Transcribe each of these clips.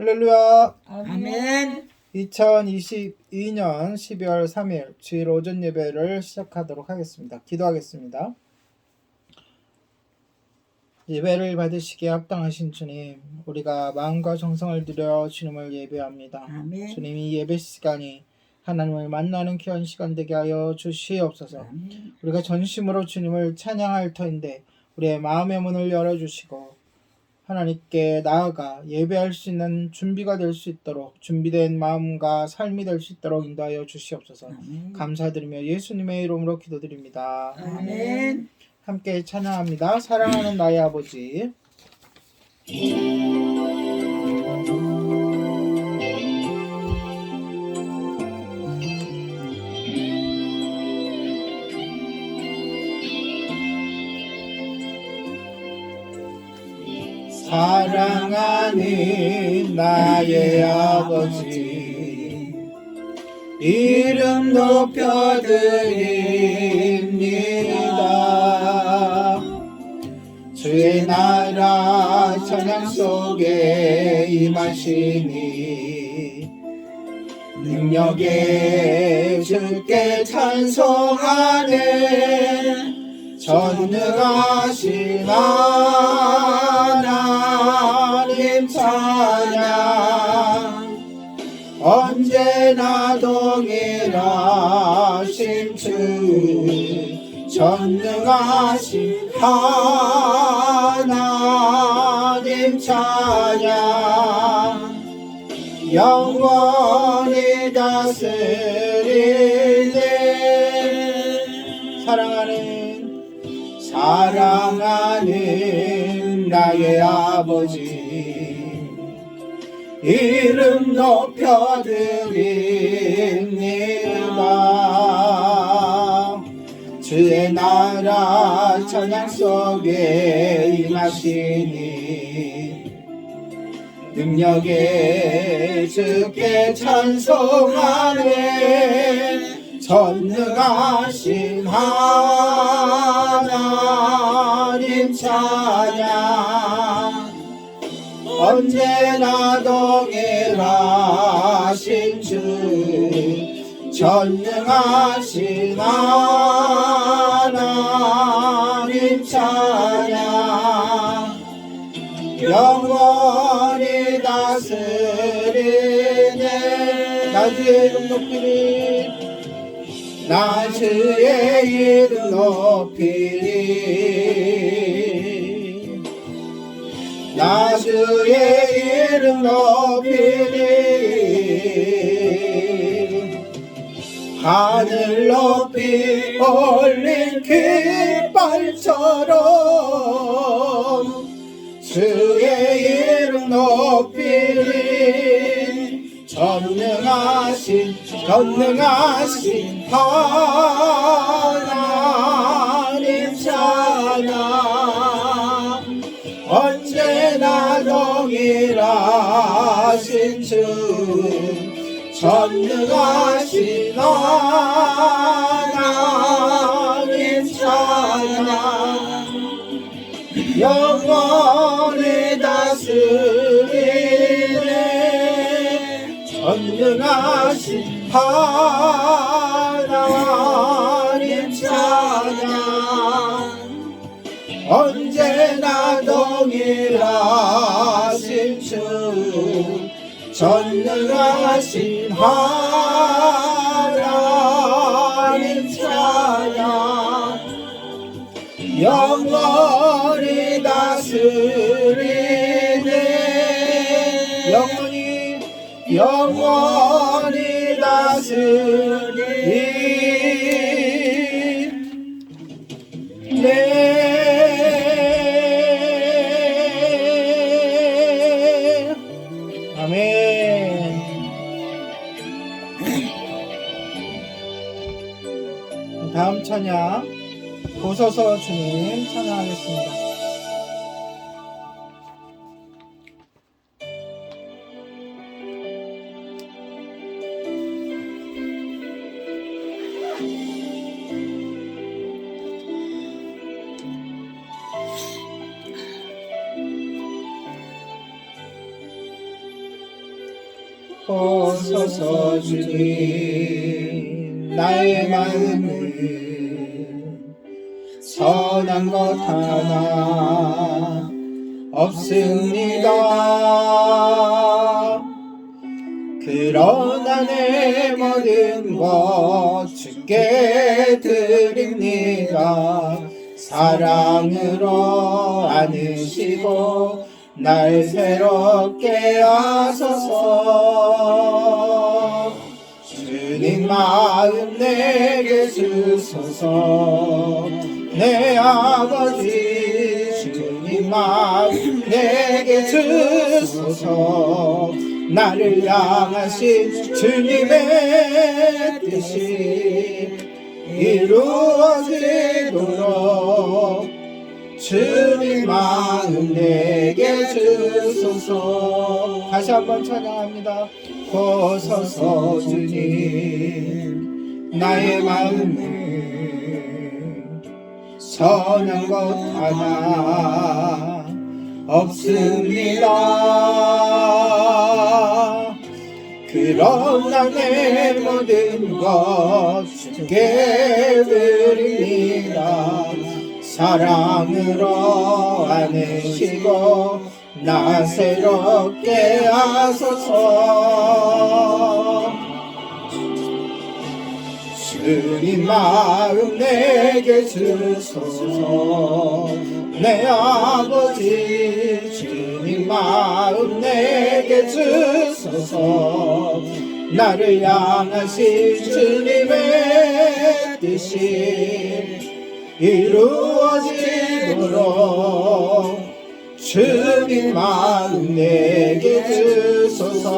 할렐루야. 아멘. 2022년 12월 3일 주일 오전 예배를 시작하도록 하겠습니다. 기도하겠습니다. 예배를 받으시기에 합당하신 주님, 우리가 마음과 정성을 들여 주님을 예배합니다. 아멘. 주님, 이 예배 시간이 하나님을 만나는 귀한 시간 되게 하여 주시옵소서. 아멘. 우리가 전심으로 주님을 찬양할 터인데 우리의 마음의 문을 열어주시고 하나님께 나아가 예배할 수 있는 준비가 될 수 있도록 준비된 마음과 삶이 될 수 있도록 인도하여 주시옵소서. 아멘. 감사드리며 예수님의 이름으로 기도드립니다. 아멘. 함께 찬양합니다. 사랑하는 나의 아버지. 사랑하는 나의 아버지, 이름 높여드립니다. 주의 나라 찬양 속에 임하시니 능력에 주께 찬송하네. 전능하신 하나님 찬양, 언제나 동일하신 주, 전능하신 하나님 찬양, 영원히 다스리네. 사랑하는 나의 아버지, 이름 높여드립니다. 주의 나라 찬양 속에 임하시니 능력에 주께 찬송하네. 전능하신 하나님 찬양, 언제나 동일하신 주, 전능하신 하나님 찬양, 영원히 다스리네. 나 주의 이름 높이리, 나 주의 이름 높이리, 나 주의 이름 높이리. 하늘 높이 올린 깃발처럼 주의 이름 높이리. 전능하신 하나님 찬양, 언제나 동일하신 주, 전능하신 하나님 찬양, 영원히 다스리네. 전능하신 하나님 찬양, 언제나 동일하신 주, 전능하신 하나님 찬양, 영원히 다스리네. 영원히 다스리네. 아멘. 다음 찬양, 보소서 주님 찬양하겠습니다. 보소서 주님. 나의 마음은 선한 것 하나 없습니다. 그러나 내 모든 것 주께 드립니다. 사랑으로 안으시고 날 새롭게 하소서. 주님 마음 내게 주소서. 내 아버지 주님 마음 내게 주소서. 나를 향하신 주님의 뜻이 이루어지도록 주님 마음 내게 주소서. 다시 한번 찬양합니다. 보소서 주님. 나의 마음은 선한 것 하나 없습니다. 그러나 내 모든 것 주께 드립니다. 사랑으로 안으시고 나 새롭게 하소서. 주님 마음 내게 주소서. 내 아버지 주님 마음 내게 주소서. 나를 향하신 주님의 뜻이 이루어지도록 주님 마음 내게 주소서.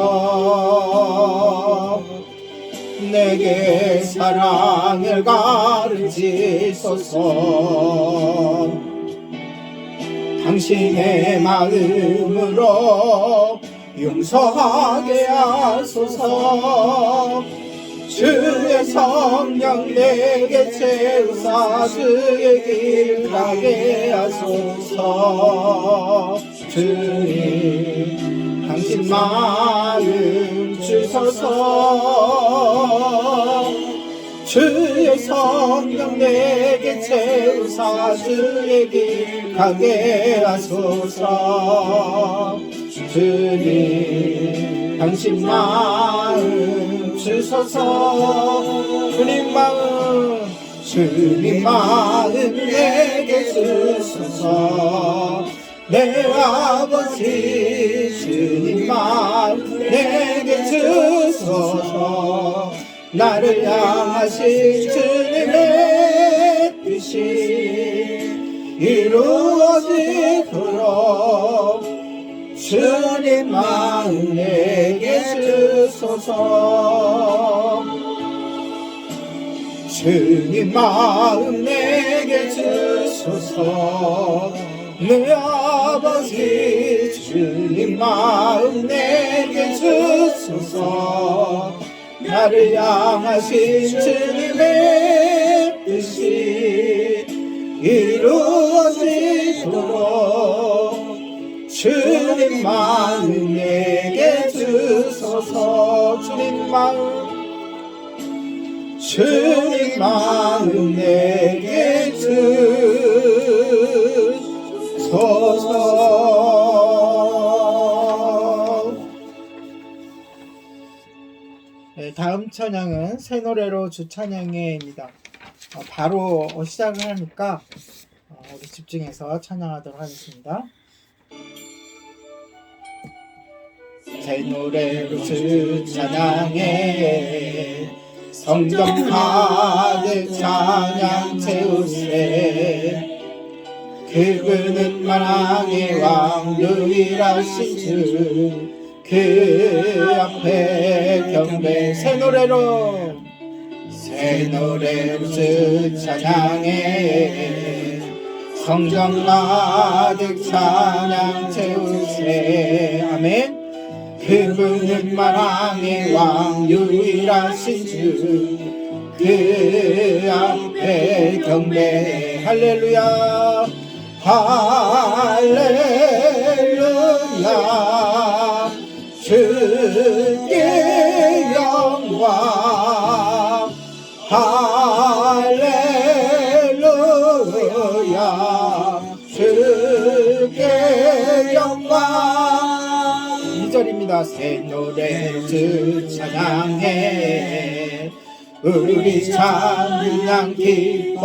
내게 사랑을 가르치소서. 당신의 마음으로 용서하게 하소서. 주의 성령 내게 채우사 주의 길 가게 하소서. 주님 당신 마음 주소서. 주의 성령 내게 채우사 주의 길 가게 하소서. 주님 당신 마음 주소서. 주님 마음 내게 주소서. 내 아버지 주님 마음 내게 주소서. 나를 향하신 주님의 뜻이 이루어지도록 주님 마음 내게 주소서. 주님 마음 내게 주소서. 내 아버지 주님 마음 내게 주소서. 나를 향하신 주님의 뜻이 이루어지도록 주님 마음 내게 주소서. 주님 마음 내게 주소서. 네, 다음 찬양은 새 노래로 주 찬양회입니다. 바로 시작을 하니까 우리 집중해서 찬양하도록 하겠습니다. 새 노래로 주 찬양회 성경 가득 찬양 채우세. 그분은 만왕의 왕 유일하신 주 그 앞에 경배. 새 노래로 주 찬양해 성경 가득 찬양 채우세. 아멘. 그분은 만왕의 왕 유일하신 주 그 앞에 경배. 할렐루야 할렐루야. 주께 4절입니다. 새 노래로 주 찬양해 우리 찬양 기뻐하시네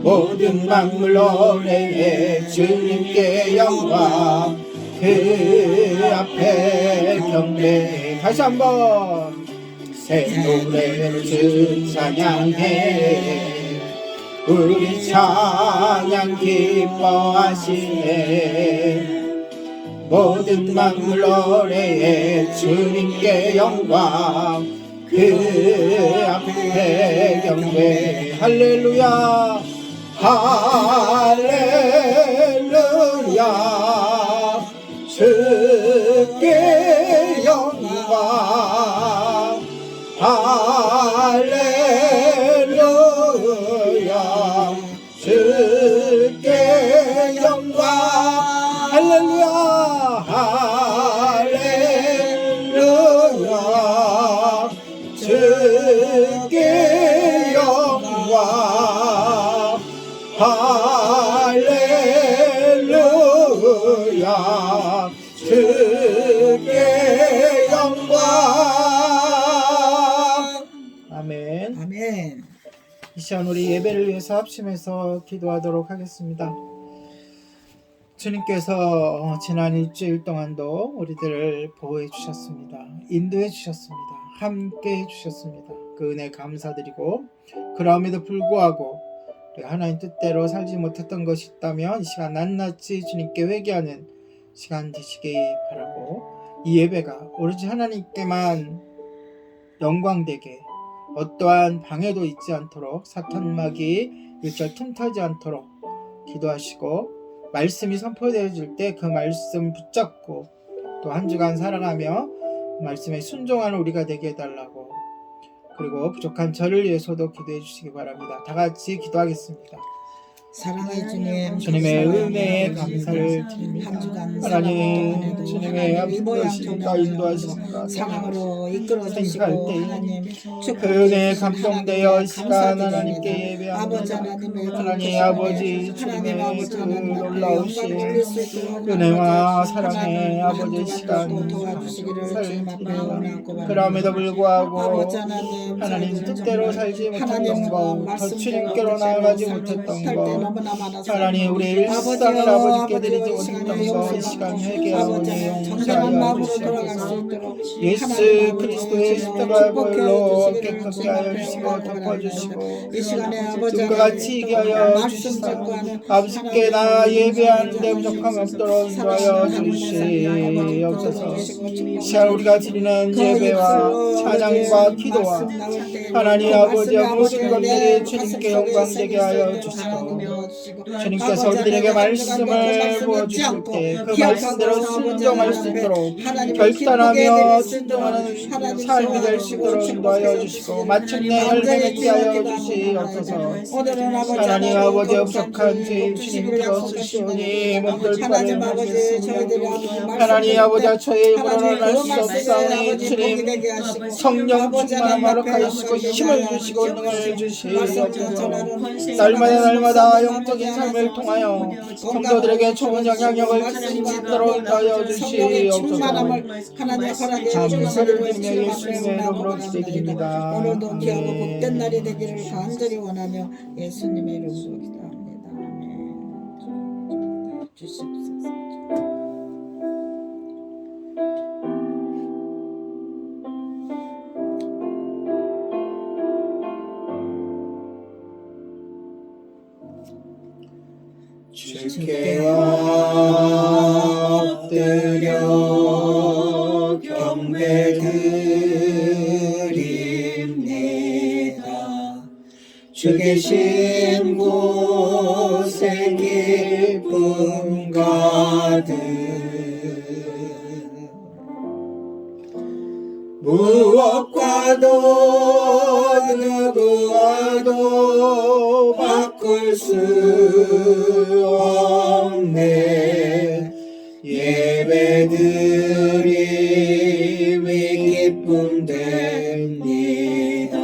모든 만물 노래해 주님께 영광 그 앞에 경배 다시 한번 새 노래로 주 찬양해 우리 찬양 기뻐하시네 모든 만물 노래해 주님께 영광 그 앞에 경배 할렐루야 할렐루야 주께 영광 할렐루야 주께 영광 할렐루야 할렐루야 주께 영광 할렐루야 주께 영광 아멘. 아멘. 이 시간 우리 예배를 위해서 합심해서 기도하도록 하겠습니다. 주님께서 지난 일주일 동안도 우리들을 보호해 주셨습니다. 인도해 주셨습니다. 함께 해 주셨습니다. 그 은혜 감사드리고 그럼에도 불구하고 우리 하나님 뜻대로 살지 못했던 것이 있다면 이 시간 낱낱이 주님께 회개하는 시간 되시기 바라고 이 예배가 오로지 하나님께만 영광되게 어떠한 방해도 있지 않도록 사탄막이 일절 틈타지 않도록 기도하시고 말씀이 선포되어질 때 그 말씀 붙잡고 또 한 주간 살아가며 말씀에 순종하는 우리가 되게 해달라고 그리고 부족한 저를 위해서도 기도해 주시기 바랍니다. 다 같이 기도하겠습니다. 사랑의 주님, 주님의 은혜에 감사를 드립니다. 한 주간 하나님 주님의 인도하시니까 인도하시니까 사랑으로 이끌어 주시고 하나님 그 은혜에 감동되어 이 시간 하나님께 아버지 예배합니다. 하나님의 하나님 아버지 주님의 그 놀라우신 은혜와 은혜와 사랑의 아버지 시간 도와주시기를 주님만 드립니다. 그럼에도 불구하고 아버지 하나님 하나님 뜻대로 살지 못했던 하나님 것, 더 주님께로 나아가지 못했던 것, 너무나 많아서 하나님 우리 일상을 아버지께 드리지 못했던 것, 이 시간 회개하고 정정한 마음으로 용서하여 돌아갈 수 주시옵소서. 있도록 예수 그리스도의 십자가의 보혈로 축복해 깨끗게 하여 주시고 덮어주시고 이 시간에 아버지 지금과 같이 이게 하여 주시사 아버지께 나 예배하는데 부족함이 없도록 인도하여 주시옵소서. 이 시간 우리가 드리는 예배와 찬양과 기도와 하나님 아버지의 모든 것들이 주님께 영광되게 하여 주시고 주님께서 우리들에게 말씀을 보여주실 때 그 말씀대로 순종할 수 있도록 결단하며 순종하는 삶이 될 수 있도록 인도하여 주시고 마침내 열매 맺게 하여 주시옵소서. 하나님 아버지의 부족한 죄 주님 들어주시오니 몸들 팔을 하나님 아버지 저의 힘으로는 할 수 없사오니 주님 성령 충만함 허락하시고 힘을 주시고 능을 주시옵소서. 날마다 영적인 삶을 통하여 성도들에게 좋은 영향력을 줄 수 있도록 인도하여 주시옵소서. 감사를 드리며 예수님의 이름으로 기도드립니다. 오늘도 귀하고 복된 날이 되기를 간절히 원하며 예수님의 이름으로 기도합니다. 아멘. 주시옵소서. 주께 엎드려 경배드립니다. 주 계신 곳에 기쁨 가득 무엇과도 누구와도 바꿀 수 없네. 예배드림이 기쁨 됩니다.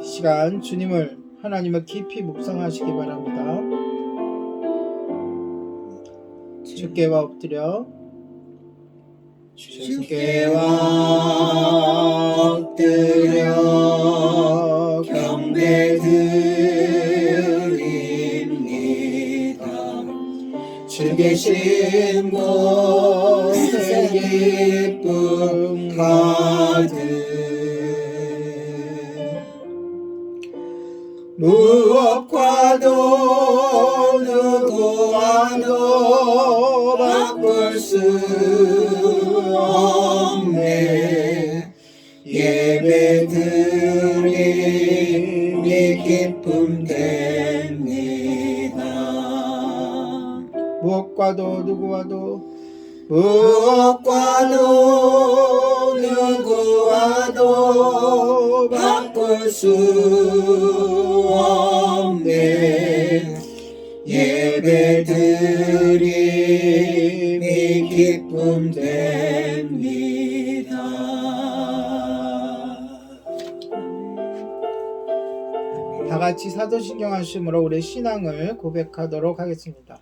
시간 주님을 하나님을 깊이 묵상하시기 바랍니다. 주께와 엎드려 주께와 엎드려 경배드립니다. 주 계신 곳에 기쁨 가득 무엇과도 누구와도 바꿀 수 없네. 예배드림이 기쁨 됩니다. 무엇과도 누구와도 누구와도 바꿀 수 없네. 예배드림이 기쁨 됩니다. 다 같이 사도신경 하심으로 우리 신앙을 고백하도록 하겠습니다.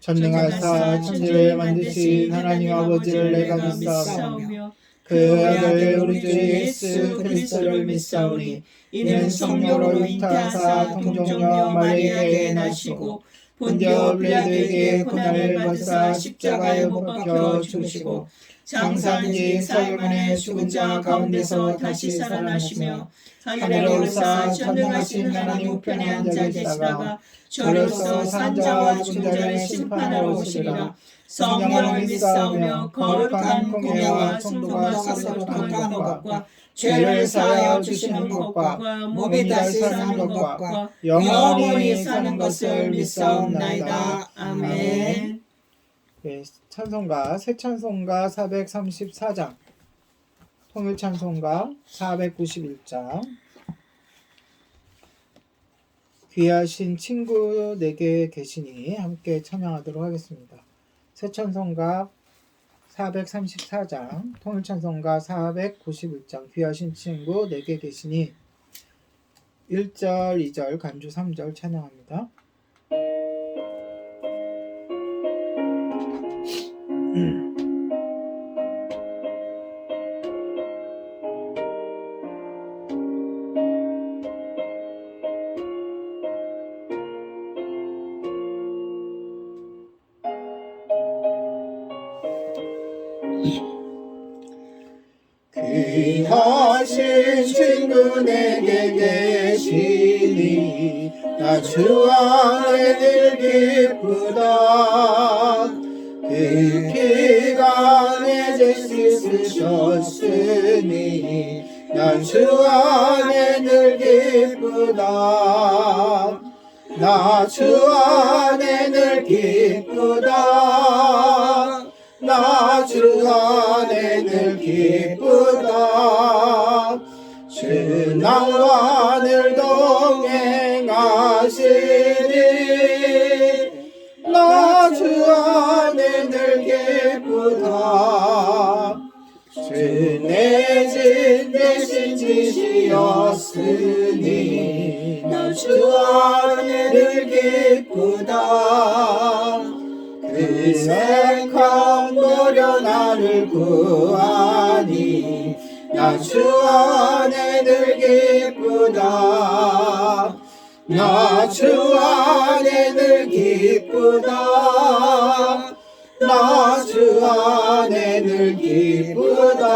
전능하사 천지를 만드신 하나님 아버지를 내가 믿사오며 그 아들 우리 주 예수 그리스도를 믿사오니 이는 성령으로 잉태하사 동정녀 마리아에게 나시고 본디오 빌라도에게 고난을 받으사 십자가에 못 박혀 죽으시고 장사한 지 사흘 만에 죽은 자 가운데서 다시 살아나시며 하늘에 오르사 전능하신 하나님 우편에 앉아 계시다가 저로서 산 자와 죽은 자를 심판하러 오시리라. 성령을 믿사오며 거룩한 공예와 성도가 서로 교통하는 것과 죄를 사하여 주시는 것과 몸이 다시 사는 것과 영원히 사는 것을 믿사옵나이다. 아멘. 네, 찬송가 새 찬송가 434장 통일 찬송가 491장 귀하신 친구 내게 계시니 함께 찬양하도록 하겠습니다. 새 찬송가 434장 통일 찬송가 491장 귀하신 친구 내게 계시니 1절 2절 간주 3절 찬양합니다. 귀하신 친구 내게 계시니 나 주 안에 늘 기쁘다. 그 기간에 죄를 쓰셨으니 나 주 안에 늘 기쁘다. 나 주 안에 늘 기쁘다. 나 주 안에 늘 기쁘다. 주 나와 늘 동행하시니 나 주 안에 늘 기쁘다. 주 내 진 대신 지시었으니 나 주 안에 늘 기쁘다. 그 생각 노려 나를 구하니 나 주 안에 늘 기쁘다. 나 주 안에 늘 기쁘다. 나 주 안에 늘 기쁘다.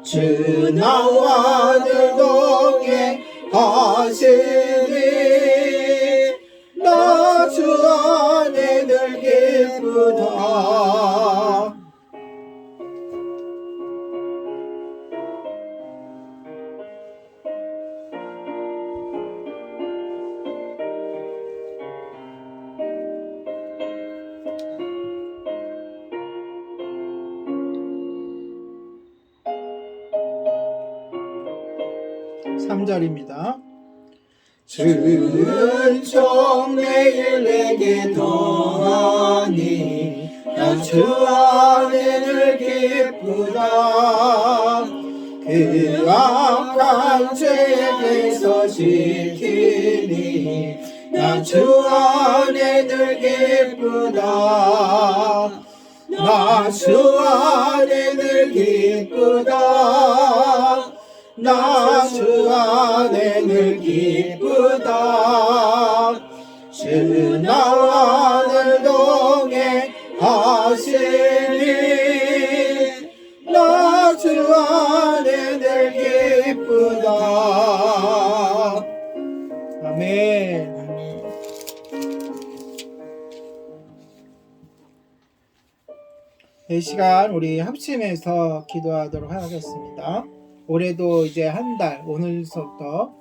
주 나와 늘 동행하시니 나 주 안에 늘 기쁘다. (3절입니다) 은총 매일 내게 더하니 나 주 안에 늘 기쁘다. 그 악한 죄에게서 지키니 나 나 주 안에 늘 기쁘다. 나 주 안에 늘 기쁘다. 나 주 안에 늘 기쁘다. 주 나와 늘 동행하시니 나 주 안에 늘 기쁘다. 아멘. 이 시간 우리 합심해서 기도하도록 하겠습니다. 올해도 이제 한 달, 오늘서부터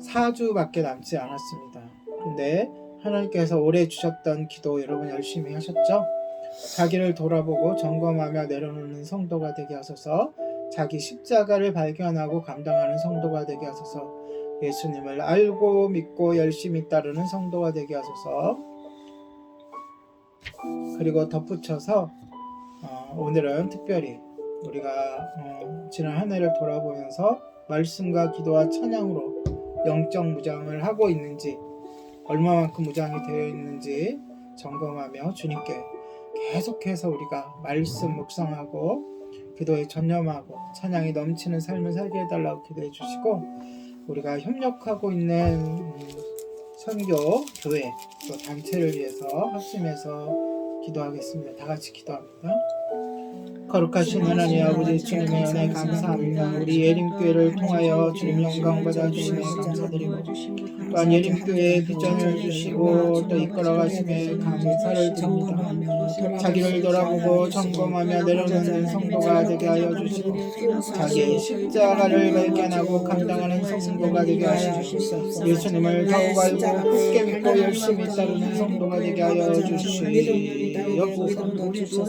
4주밖에 남지 않았습니다. 근데 하나님께서 올해 주셨던 기도 여러분 열심히 하셨죠? 자기를 돌아보고 점검하며 내려놓는 성도가 되게 하소서. 자기 십자가를 발견하고 감당하는 성도가 되게 하소서. 예수님을 알고 믿고 열심히 따르는 성도가 되게 하소서. 그리고 덧붙여서 오늘은 특별히 우리가 지난 한 해를 돌아보면서 말씀과 기도와 찬양으로 영적 무장을 하고 있는지, 얼마만큼 무장이 되어 있는지 점검하며 주님께 계속해서 우리가 말씀 묵상하고 기도에 전념하고 찬양이 넘치는 삶을 살게 해달라고 기도해 주시고, 우리가 협력하고 있는 선교, 교회, 또 단체를 위해서 합심해서 기도하겠습니다. 다 같이 기도합니다. 거룩하신 하나님 아버지, 주님의 은혜 감사합니다. 우리 예림교회를 통하여 주님 영광 받아주시며 감사드리고, 또한 예림교회에 비전을 주시고 또 이끌어가심에 감사를 드립니다. 자기를 돌아보고 점검하며 내려놓는 성도가 되게 하여 주시고, 자기의 십자가를 발견하고 감당하는 성도가 되게 하여 주시옵소서. 예수님을 더욱 알고 굳게 믿고 열심히 따르는 성도가 되게 하여 주시옵소서.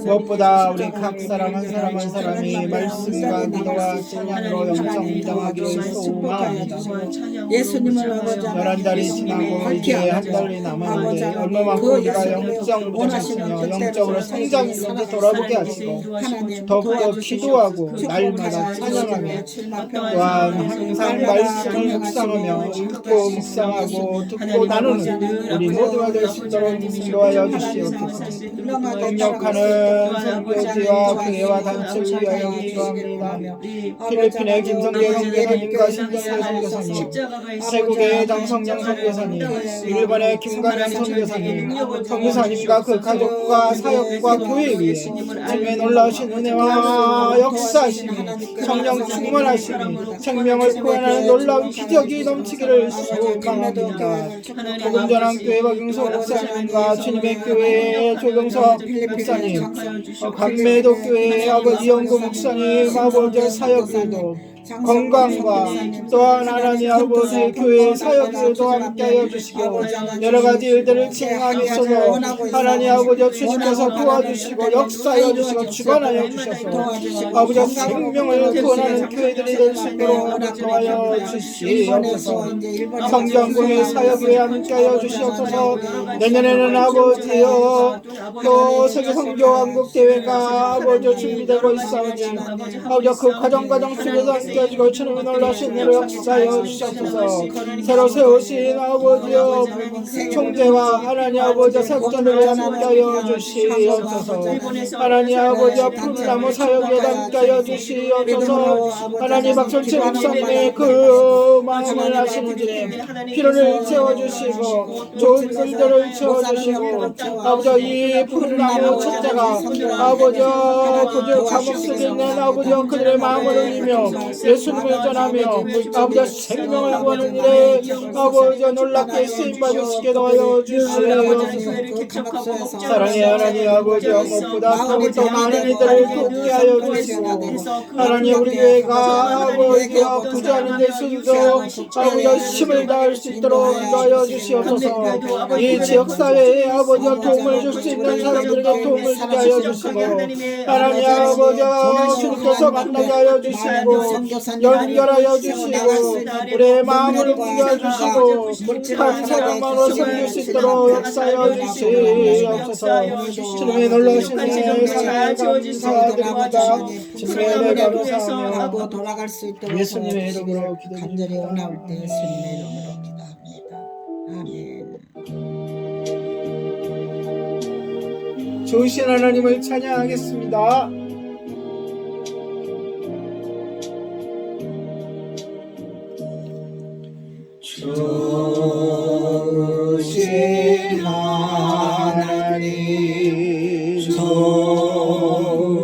무엇보다 우리 각 사람 한 사람 한 사람이 말씀과 기도와 찬양으로 영적 무장하기를 소망합니다. 예수님을 아버지 11달이 지나고 이제 한 달이 남았는데 얼마만큼 우리가 영적 무장했으며 영적으로 성장했는지 돌아보게 하시고, 더욱더 기도하고 날마다 찬양하며 또한 항상 말씀을 묵상하며 읽고 묵상하고 듣고 나누는 우리 모두가 될 수 있도록 인도하여 주시옵소서. 협력하는 선교지와 교회와 단체를 위하여 기도합니다. 필리핀의 김성계 선교사님과 신정일 선교사님, 태국의 장성령 선교사님, 일본의 김관영 선교사님, 선교사님과 그 가족과 사역과 교회 위에 주님의 놀라우신 은혜와 역사하심이, 성령 충만하심이, 생명을 구원하는 놀라운 기적이 넘치기를 소망합니다. 복음전환교회 박용석 목사님과 주님의 교회 조경석 목사님, 감매도 교회 아버지 영구 목사님, 아버지 사역들도 건강과 또한 하나님 아버지 교회 사역들도 함께하여 주시고, 여러가지 일들을 진행함에 있어서 하나님 아버지 주님께서 도와주시고 역사하여 주시고 주관하여 주셔서 아버지 생명을 구원하는 교회들이 될 수 있도록 도와여 주시옵소서. 성전공의 사역에 함께하여 주시옵소서. 내년에는 아버지여 또 세계성교왕국대회가 아버지 준비되고 있사오니 아버지 그 과정 속에서 함께하시고 주님의 놀라신 은혜로 역사하여 주시옵소서. 새로 세우신 아버지여 총재와 하나님 아버지 사역자들을 함께하여 주시옵소서. 하나님 아버지 푸른나무 사역에 함께하여 주시옵소서. 하나님 박철채 목사님의 그 마음을 아시는 주님, 피로를 채워주시고 좋은 글들을 채워주시고, 아버지 이 푸른나무 첫째가 아버지 그저 감옥 속에 있는 아버지 그들의 마음을 울리며 예수님을 전하며 아버지 생명을 구하는 일에 아버지 놀랍게 쓰임받으시게 도와여 주시옵소서. 사랑의 하나님 아버지, 무엇보다 더욱더 많은 이들을 돕게 하여 주시고, 하나님 우리 교회가 아버지 부자하는 데 있어도 아버지 힘을 다할 수 있도록 인도하여 주시옵소서. 이 지역사회에 아버지 도움을 줄 수 있는 사람들에게 도움을 주게 하여 주시고, 하나님 아버지 주님께서 만나게 하여 주시고 연결하여 주시고 우리의 마음을 옮겨주시고 한 사람만으로 섬길 수 있도록 역사하여 주시옵소서. 주님의 놀라신 은혜 감사드립니다. 주님의 은혜 감사하며 돌아갈 수 있도록 예수님의 이름으로 간절히 기도드립니다. 원하올 때 예수님의 이름으로 기도합니다. 좋으신 하나님을 찬양하겠습니다. 좋으신 하나님, 좋으신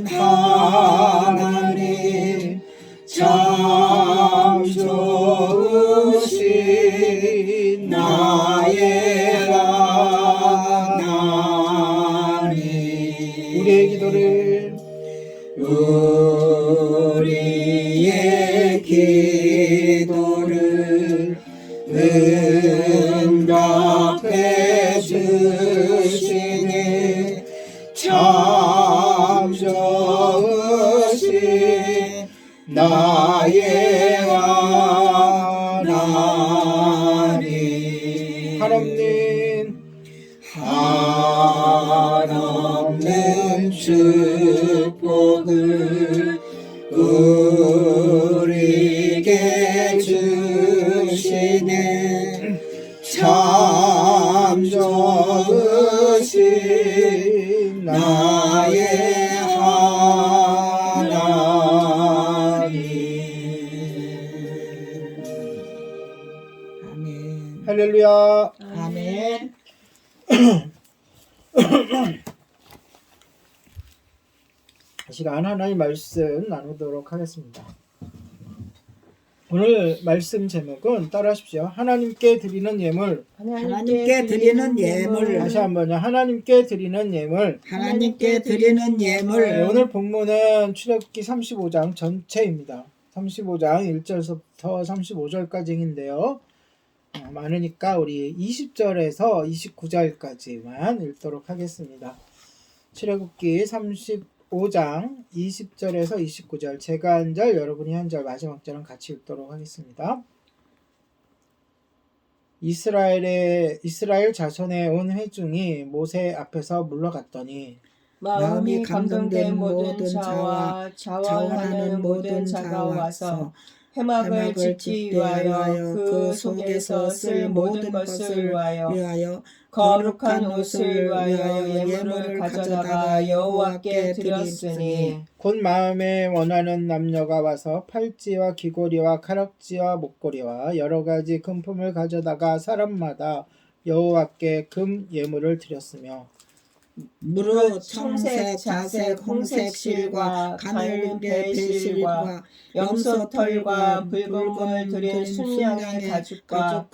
하나님, 참 좋으신 나의 하나님. 우리의 기도를 우리의 기도를 응답해 주시니 참 좋으신 나의 하나님. 한없는 축복을 우리에게 주시네 참 좋으신 나의 하나님. 아멘. 할렐루야. 아멘. 이 시간 하나님 말씀 나누도록 하겠습니다. 오늘 말씀 제목은 따라하십시오. 하나님께 드리는 예물. 하나님께 드리는 예물. 다시 한번요. 하나님께 드리는 예물. 하나님께 드리는 네, 예물. 오늘 본문은 출애굽기 35장 전체입니다. 35장 1절부터 35절까지인데요. 많으니까 우리 20절에서 29절까지만 읽도록 하겠습니다. 출애굽기 35장 20절에서 29절, 제가 한 절, 여러분이 한 절, 마지막 절은 같이 읽도록 하겠습니다. 이스라엘 자손의 온 회중이 모세 앞에서 물러갔더니 마음이 감동된 모든 자와 자원하는 모든 자가 와서 회막을 짓기 위하여 그 속에서 쓸 모든 것을 위하여 거룩한 옷을 위하여 예물을 가져다가 여호와께 드렸으니 곧 마음에 원하는 남녀가 와서 팔찌와 귀고리와 가락지와 목걸이와 여러 가지 금품을 가져다가 사람마다 여호와께 금 예물을 드렸으며 무릇 청색, 자색, 홍색 실과 가늘은 배실과 염소털과 붉은물 들인 순양의 가죽과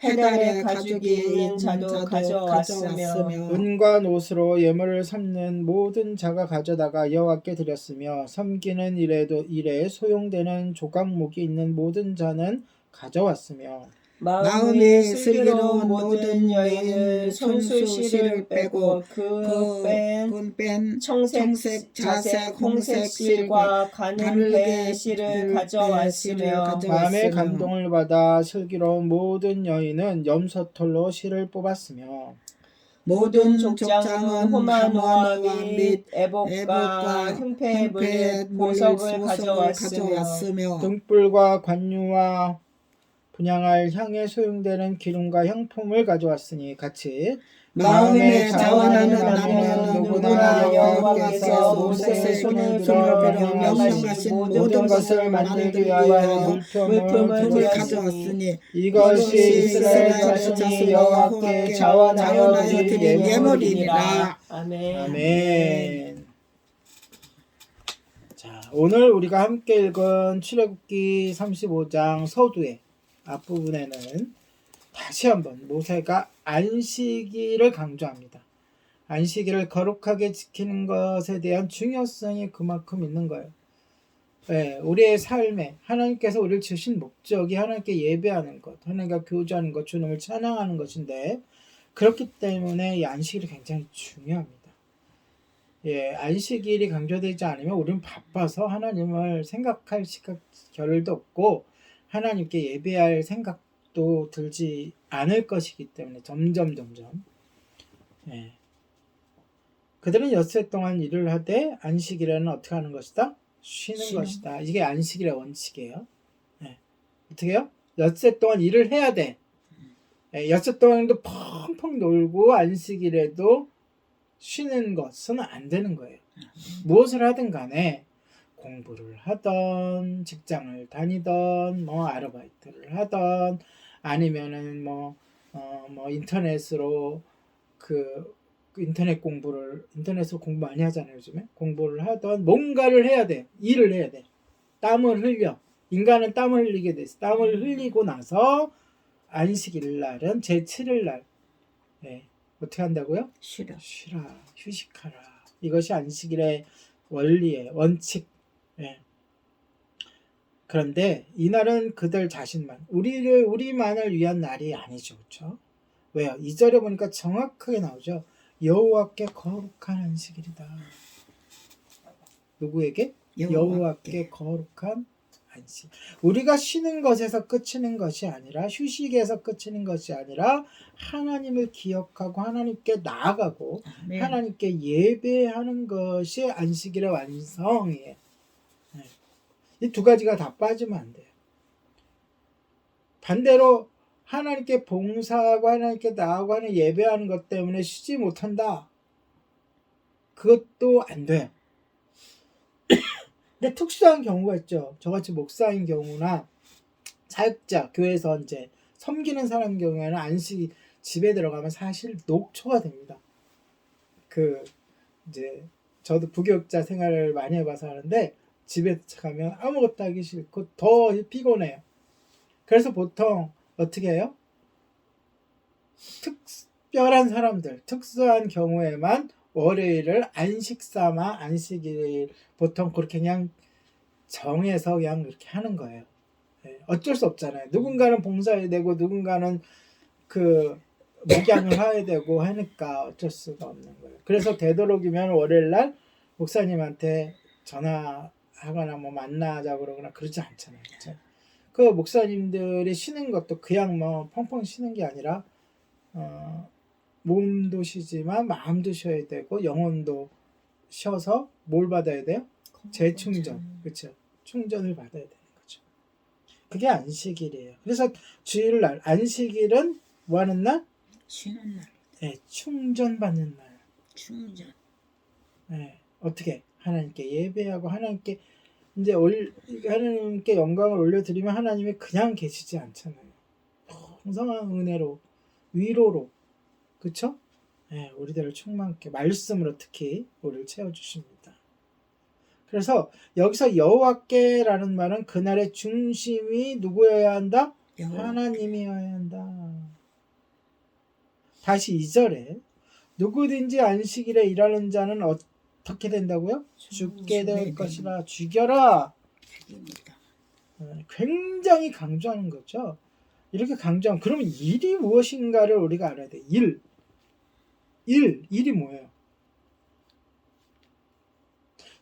해달의 가죽이 있는 자도 가져왔으며 은과 노스로 예물을 삼는 모든 자가 가져다가 여호와께 드렸으며 섬기는 일에 소용되는 조각목이 있는 모든 자는 가져왔으며 마음이 슬기로운 모든 여인은 손수실을 빼고 그 뺀 청색, 자색, 홍색 실과 가는 배 실을 가져왔으며 마음의 감동을 받아 슬기로운 모든 여인은 염소털로 실을 뽑았으며 모든 족장은 호마노아 및 애복과 흉패에 물린 보석을 가져왔으며 등불과 관유와 분향할 향에 소용되는 기름과 향품을 가져왔으니 같이 마음에 자원하는 남녀는 누구나 여호와께서 모세의 손을 들어 명령하신 모든 것을 만들기 위하여 물품을 가져왔으니 이것이 이스라엘 자손이 여호와께 자원하여 드린 예물이니라. 아멘. 아멘. 자, 오늘 우리가 함께 읽은 출애굽기 35장 서두의 앞부분에는 다시 한번 모세가 안식일을 강조합니다. 안식일을 거룩하게 지키는 것에 대한 중요성이 그만큼 있는 거예요. 네, 우리의 삶에 하나님께서 우리를 주신 목적이 하나님께 예배하는 것, 하나님과 교제하는 것, 주님을 찬양하는 것인데 그렇기 때문에 이 안식일이 굉장히 중요합니다. 예, 안식일이 강조되지 않으면 우리는 바빠서 하나님을 생각할 겨를도 없고 하나님께 예배할 생각도 들지 않을 것이기 때문에 점점 예. 그들은 엿새 동안 일을 하되 안식일에는 어떻게 하는 것이다? 쉬는 것이다. 이게 안식일의 원칙이에요. 예. 어떻게 해요? 엿새 동안 일을 해야 돼. 예, 엿새 동안도 펑펑 놀고 안식일에도 쉬는 것은 안 되는 거예요. 무엇을 하든 간에 공부를 하던 직장을 다니던 뭐 아르바이트를 하던 아니면은 뭐 인터넷으로 인터넷으로 공부 많이 하잖아요. 요즘에 공부를 하던 뭔가를 해야 돼. 일을 해야 돼. 땀을 흘려. 인간은 땀을 흘리게 돼 있어. 땀을 흘리고 나서 안식일 날은 제7일 날 어떻게 한다고요? 싫어. 쉬라, 휴식하라. 이것이 안식일의 원리의 원칙. 그런데 이날은 그들 자신만, 우리만을 위한 날이 아니죠, 그렇죠? 왜요? 2절에 보니까 정확하게 나오죠. 여호와께 거룩한 안식일이다. 누구에게? 여호와께 거룩한 안식. 우리가 쉬는 것에서 그치는 것이 아니라, 휴식에서 그치는 것이 아니라 하나님을 기억하고 하나님께 나아가고 하나님께 예배하는 것이 안식일의 완성이에요. 이 두 가지가 다 빠지면 안 돼요. 반대로 하나님께 봉사하고 하나님께 나아가고 하는 예배하는 것 때문에 쉬지 못한다. 그것도 안 돼요. 근데 특수한 경우가 있죠. 저같이 목사인 경우나 사역자, 교회에서 이제 섬기는 사람 경우에는 안식 집에 들어가면 사실 녹초가 됩니다. 이제 저도 부교육자 생활을 많이 해봐서 하는데 집에 가면 아무것도 하기 싫고 더 피곤해요. 그래서 보통 어떻게 해요? 특별한 사람들, 특수한 경우에만 월요일을 안식 삼아 안식일 보통 그렇게 그냥 정해서 그냥 이렇게 하는 거예요. 어쩔 수 없잖아요. 누군가는 봉사해야 되고 누군가는 목양을 해야 되고 하니까 어쩔 수가 없는 거예요. 그래서 되도록이면 월요일날 목사님한테 전화하거나 뭐 만나자 그러거나 그러지 않잖아요. 그렇죠? 그 목사님들이 쉬는 것도 그냥 뭐 펑펑 쉬는 게 아니라 몸도 쉬지만 마음도 쉬어야 되고 영혼도 쉬어서 뭘 받아야 돼요? 재충전. 그렇죠? 충전을 받아야 되는 거죠. 그게 안식일이에요. 그래서 주일날 안식일은 뭐 하는 날? 쉬는 날. 네, 충전받는 날. 충전. 네, 어떻게? 하나님께 예배하고 하나님께 이제 하나님께 영광을 올려드리면 하나님이 그냥 계시지 않잖아요. 풍성한 은혜로 위로로 그쵸? 네, 우리들을 충만케 말씀으로 특히 우리를 채워주십니다. 그래서 여기서 여호와께라는 말은 그날의 중심이 누구여야 한다? 하나님이어야 한다. 다시 2절에 누구든지 안식일에 일하는 자는 어떻게 된다고요? 죽게 될 것이라. 죽여라. 죽입니다. 굉장히 강조하는 거죠. 이렇게 강조하면 그러면 일이 무엇인가를 우리가 알아야 돼. 일이 뭐예요?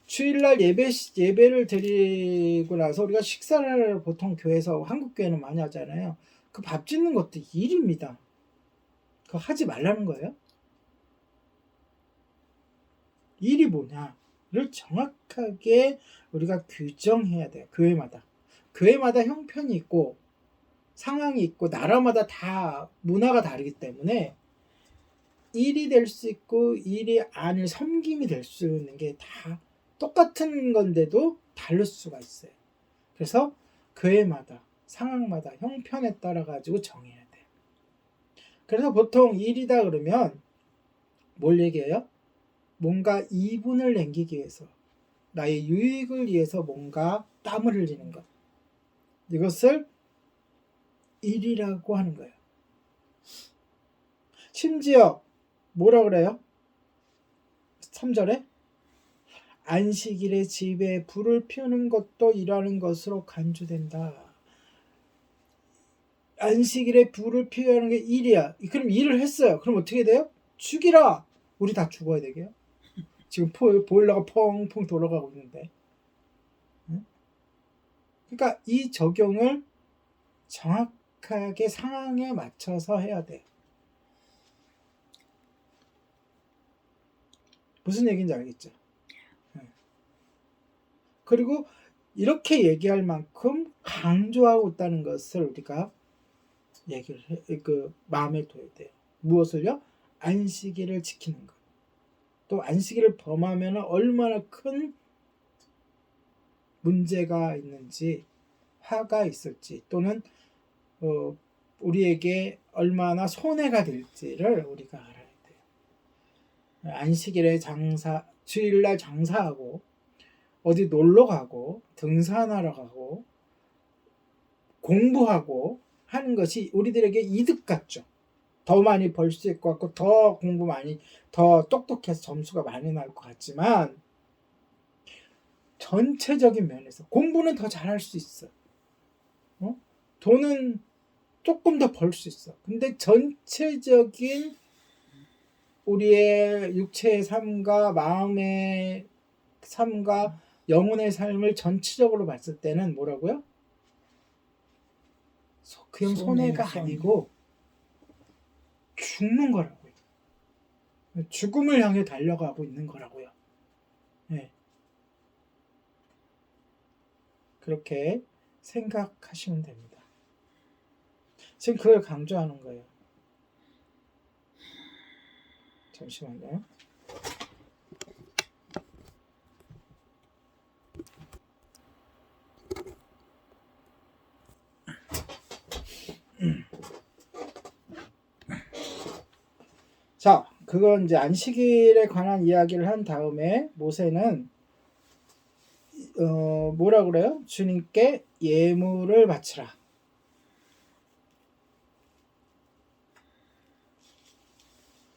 주일날 예배를 드리고 나서 우리가 식사를 보통 교회에서 한국 교회는 많이 하잖아요. 그 밥 짓는 것도 일입니다. 그거 하지 말라는 거예요. 일이 뭐냐를 정확하게 우리가 규정해야 돼요. 교회마다 형편이 있고 상황이 있고 나라마다 다 문화가 다르기 때문에 일이 될 수 있고 일이 아닐 섬김이 될 수 있는 게 다 똑같은 건데도 다를 수가 있어요. 그래서 교회마다 상황마다 형편에 따라 가지고 정해야 돼요. 그래서 보통 일이다 그러면 뭘 얘기해요? 뭔가 이분을 남기기 위해서 나의 유익을 위해서 뭔가 땀을 흘리는 것, 이것을 일이라고 하는 거예요. 심지어 뭐라 그래요? 3절에 안식일에 집에 불을 피우는 것도 일하는 것으로 간주된다. 안식일에 불을 피우는 게 일이야. 그럼 일을 했어요. 그럼 어떻게 돼요? 죽이라. 우리 다 죽어야 되게요. 지금 보일러가 펑펑 돌아가고 있는데. 그러니까 이 적용을 정확하게 상황에 맞춰서 해야 돼. 무슨 얘기인지 알겠죠? 그리고 이렇게 얘기할 만큼 강조하고 있다는 것을 우리가 마음에 둬야 돼요. 무엇을요? 안식일을 지키는 것. 또 안식일을 범하면 얼마나 큰 문제가 있는지, 화가 있을지, 또는 우리에게 얼마나 손해가 될지를 우리가 알아야 돼요. 안식일에 주일날 장사하고 어디 놀러 가고 등산하러 가고 공부하고 하는 것이 우리들에게 이득 같죠. 더 많이 벌 수 있을 것 같고 더 공부 많이 더 똑똑해서 점수가 많이 나올 것 같지만 전체적인 면에서 공부는 더 잘할 수 있어. 돈은 조금 더 벌 수 있어. 근데 전체적인 우리의 육체의 삶과 마음의 삶과 영혼의 삶을 전체적으로 봤을 때는 뭐라고요? 그냥 손해가 아니고 죽는 거라고요. 죽음을 향해 달려가고 있는 거라고요. 네. 그렇게 생각하시면 됩니다. 지금 그걸 강조하는 거예요. 잠시만요. 자, 그건 이제 안식일에 관한 이야기를 한 다음에 모세는 뭐라 그래요? 주님께 예물을 바치라.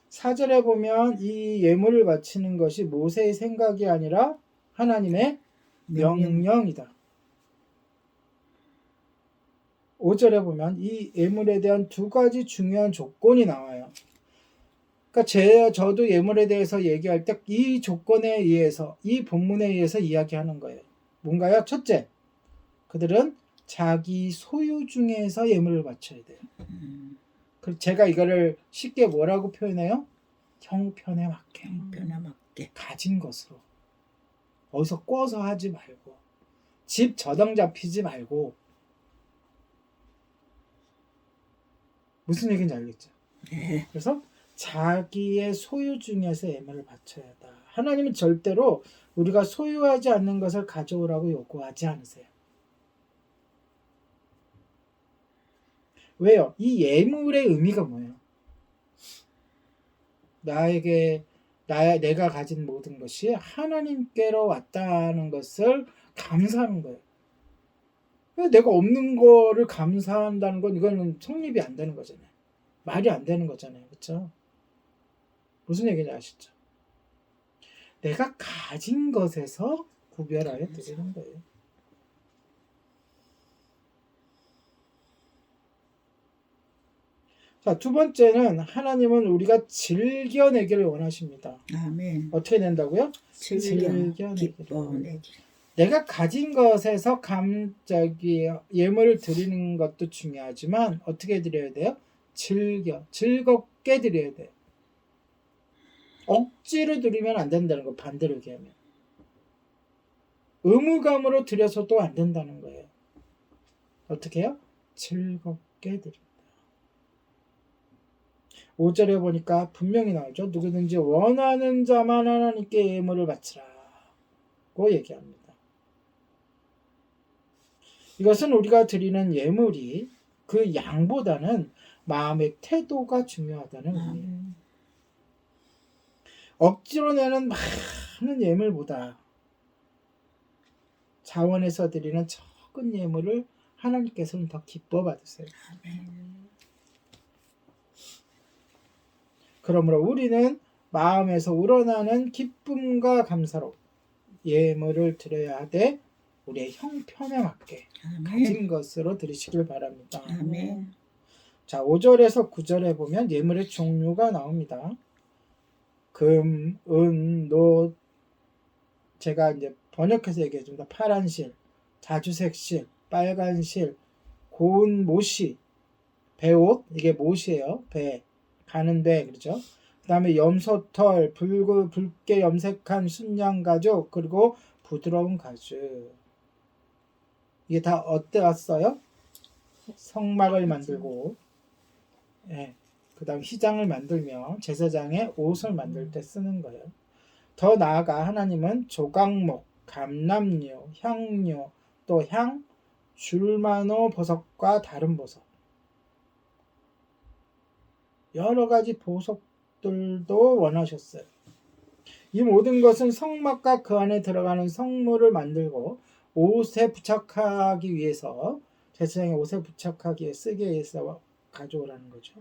사절에 보면 이 예물을 바치는 것이 모세의 생각이 아니라 하나님의 명령이다. 5절에 보면 이 예물에 대한 두 가지 중요한 조건이 나와요. 그러니까 저도 예물에 대해서 얘기할 때 이 조건에 의해서, 이 본문에 의해서 이야기하는 거예요. 뭔가요? 첫째, 그들은 자기 소유 중에서 예물을 바쳐야 돼요. 제가 이거를 쉽게 뭐라고 표현해요? 형편에 맞게. 형편에 맞게. 가진 것으로. 어디서 꿔서 하지 말고. 집 저당 잡히지 말고. 무슨 얘기인지 알겠죠? 네. 그래서 자기의 소유 중에서 예물을 바쳐야 한다. 하나님은 절대로 우리가 소유하지 않는 것을 가져오라고 요구하지 않으세요. 왜요? 이 예물의 의미가 뭐예요? 내가 가진 모든 것이 하나님께로 왔다는 것을 감사하는 거예요. 내가 없는 거를 감사한다는 건 이거는 성립이 안 되는 거잖아요. 말이 안 되는 거잖아요. 그렇죠? 무슨 얘기인지 아시죠? 내가 가진 것에서 구별하여 드리는 거예요. 자, 두 번째는 하나님은 우리가 즐겨내기를 원하십니다. 아멘. 어떻게 낸다고요? 즐겨 기뻐내기. 내가 가진 것에서 예물을 드리는 것도 중요하지만 어떻게 드려야 돼요? 즐겁게 드려야 돼요. 억지로 드리면 안 된다는 거, 반대로 얘기하면. 의무감으로 드려서도 안 된다는 거예요. 어떻게 해요? 즐겁게 드린다. 5절에 보니까 분명히 나오죠. 누구든지 원하는 자만 하나님께 예물을 바치라고 얘기합니다. 이것은 우리가 드리는 예물이 그 양보다는 마음의 태도가 중요하다는 의미예요. 억지로 내는 많은 예물보다 자원해서 드리는 적은 예물을 하나님께서는 더 기뻐 받으세요. 그러므로 우리는 마음에서 우러나는 기쁨과 감사로 예물을 드려야 하되 우리의 형편에 맞게 가진 것으로 드리시길 바랍니다. 아멘. 자, 5절에서 9절에 보면 예물의 종류가 나옵니다. 금, 은, 노, 제가 이제 번역해서 얘기해 줍니다. 파란 실, 자주색 실, 빨간 실, 고운 모시, 배옷, 이게 못이에요. 배, 가는 배, 그렇죠? 그 다음에 염소털, 붉게 염색한 순양 가죽, 그리고 부드러운 가죽. 이게 다 어때 왔어요? 성막을 만들고, 그 다음 휘장을 만들며 제사장의 옷을 만들 때 쓰는 거예요. 더 나아가 하나님은 조각목, 감람류, 향료, 또 향, 줄마노 보석과 다른 보석, 여러 가지 보석들도 원하셨어요. 이 모든 것은 성막과 그 안에 들어가는 성물을 만들고 옷에 부착하기 위해서, 제사장의 옷에 부착하기 위해 쓰기 위해서 가져오라는 거죠.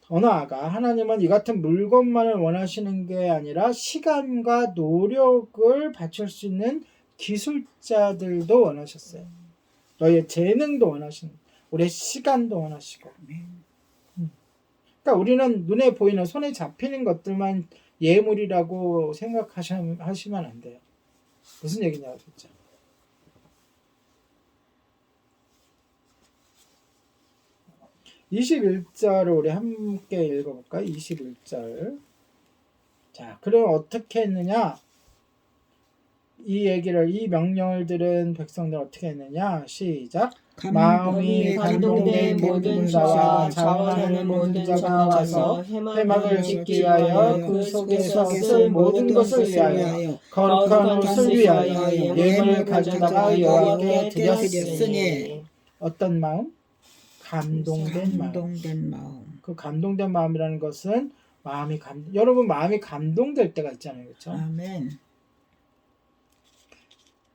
더 나아가 하나님은 이 같은 물건만을 원하시는 게 아니라 시간과 노력을 바칠 수 있는 기술자들도 원하셨어요. 너의 재능도 원하시는, 우리의 시간도 원하시고. 그러니까 우리는 눈에 보이는, 손에 잡히는 것들만 예물이라고 생각하시면 안 돼요. 무슨 얘기냐고 했죠. (21절을) 우리 함께 읽어볼까요? 21절. 자, 그럼 어떻게 했느냐? 이 명령을 들은 백성들 어떻게 했느냐? 시작. 마음이 감동된 모든 자와 자원하는 모든 자가 와서 회막을 짓기 위하여 그 속에서 쓸 모든 것을 위하여 거룩한 옷을 위하여 예물을 가져다가 여호와께 드렸으니. 어떤 마음? 감동된 마음. 그 감동된 마음이라는 것은 여러분 마음이 감동될 때가 있잖아요, 그렇죠? 아멘.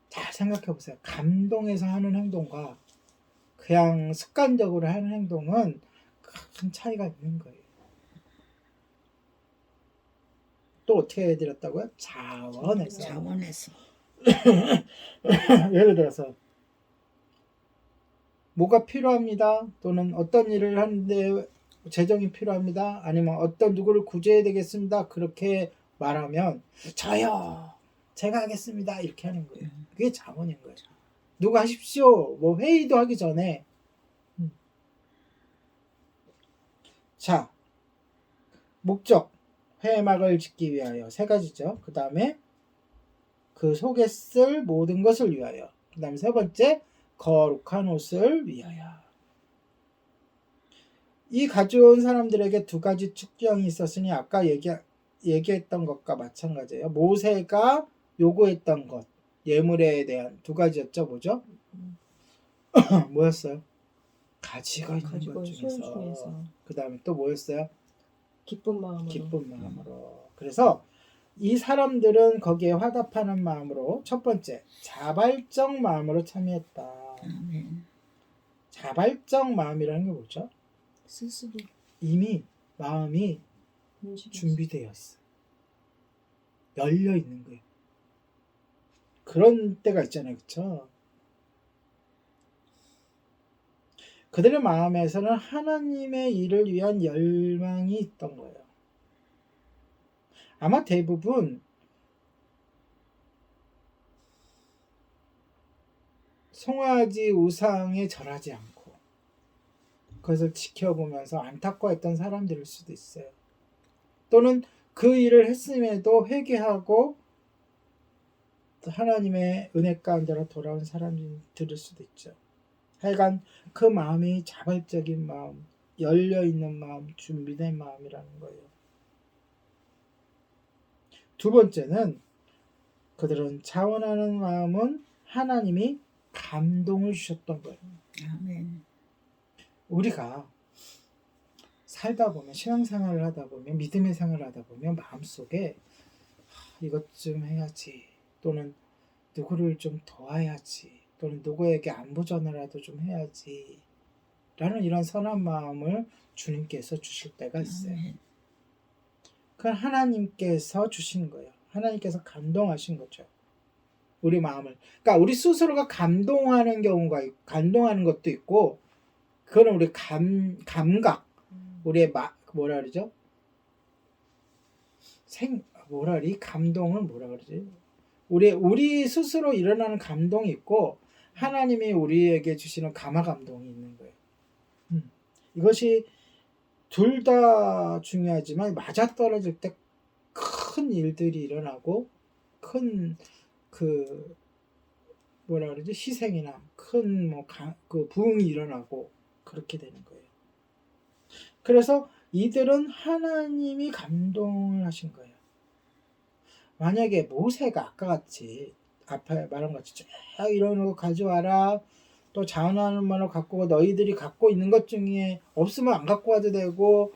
잘 생각해 보세요. 감동해서 하는 행동과 그냥 습관적으로 하는 행동은 큰 차이가 있는 거예요. 또 어떻게 해드렸다고요? 자원해서. 예를 들어서 뭐가 필요합니다. 또는 어떤 일을 하는데 재정이 필요합니다. 아니면 어떤 누구를 구제해야 되겠습니다. 그렇게 말하면 저요, 제가 하겠습니다. 이렇게 하는 거예요. 그게 자원인 거예요. 누가 하십시오. 뭐 회의도 하기 전에. 자, 목적, 회막을 짓기 위하여 3가지죠. 그 다음에 그 속에 쓸 모든 것을 위하여. 그 다음에 3번째, 거룩한 옷을 위하여. 이 가져온 사람들에게 2가지 축경이 있었으니 아까 얘기했던 것과 마찬가지예요. 모세가 요구했던 것, 예물에 대한 2가지였죠. 뭐죠? 뭐였어요? 가지가 있는 것 중에서. 그 다음에 또 뭐였어요? 기쁜 마음으로. 그래서 이 사람들은 거기에 화답하는 마음으로, 첫 번째, 자발적 마음으로 참여했다. 자발적 마음이라는 게 뭐죠? 스스로 이미 마음이 준비되어 있어. 열려 있는 거예요. 그런 때가 있잖아요, 그렇죠? 그들의 마음에서는 하나님의 일을 위한 열망이 있던 거예요. 아마 대부분 송아지 우상에 절하지 않고 그것을 지켜보면서 안타까워했던 사람들일 수도 있어요. 또는 그 일을 했음에도 회개하고 하나님의 은혜 가운데로 돌아온 사람들일 수도 있죠. 하여간 그 마음이 자발적인 마음, 열려있는 마음, 준비된 마음이라는 거예요. 2번째는 그들은 자원하는 마음은 하나님이 감동을 주셨던 거예요. 아멘. 우리가 살다 보면, 신앙생활을 하다 보면, 믿음의 생활을 하다 보면 마음속에 이것 좀 해야지, 또는 누구를 좀 도와야지, 또는 누구에게 안부 전화라도 좀 해야지 라는 이런 선한 마음을 주님께서 주실 때가 있어요. 그건 하나님께서 주신 거예요. 하나님께서 감동하신 거죠. 우리 마음을. 그러니까 우리 스스로가 감동하는 경우가 있고, 감동하는 것도 있고, 그거는 우리 감각, 우리의 뭐라 그러죠? 감동을 뭐라 그러지? 우리 스스로 일어나는 감동이 있고, 하나님이 우리에게 주시는 감화 감동이 있는 거예요. 이것이 둘 다 중요하지만 맞아떨어질 때 큰 일들이 일어나고, 큰 뭐라 그러지? 희생이나 큰 그 부흥이 일어나고 그렇게 되는 거예요. 그래서 이들은 하나님이 감동을 하신 거예요. 만약에 모세가 아까 같이 앞에 말한 것 같이 쫙 이런 거 가져와라. 또 자원하는 만을 갖고 너희들이 갖고 있는 것 중에 없으면 안 갖고 와도 되고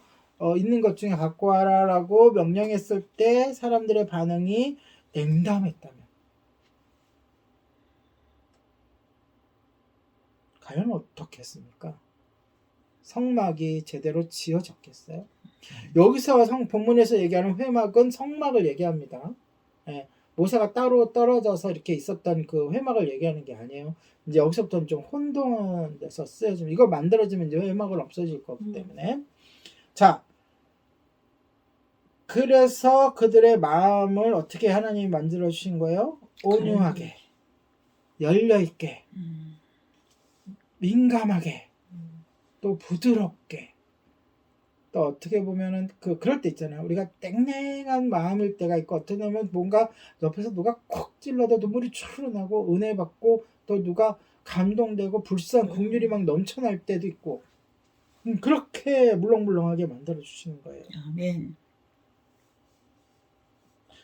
있는 것 중에 갖고 와라라고 명령했을 때 사람들의 반응이 냉담했다면 과연 어떻겠습니까? 성막이 제대로 지어졌겠어요? 여기서 본문에서 얘기하는 회막은 성막을 얘기합니다. 예, 모세가 따로 떨어져서 이렇게 있었던 그 회막을 얘기하는 게 아니에요. 이제 여기서부터는 좀 혼돈돼서 쓰여지면 이걸 만들어지면 이제 회막은 없어질 거기 때문에 자, 그래서 그들의 마음을 어떻게 하나님이 만들어 주신 거예요? 온유하게, 열려 있게, 민감하게, 또 부드럽게. 또 어떻게 보면은 그럴 때 있잖아요. 우리가 땡땡한 마음일 때가 있고 어떻게 보면 뭔가 옆에서 누가 콕 찔러도 눈물이 추르르 나고 은혜 받고 또 누가 감동되고 불쌍 긍휼이 막 넘쳐날 때도 있고 그렇게 물렁물렁하게 만들어 주시는 거예요. 아멘.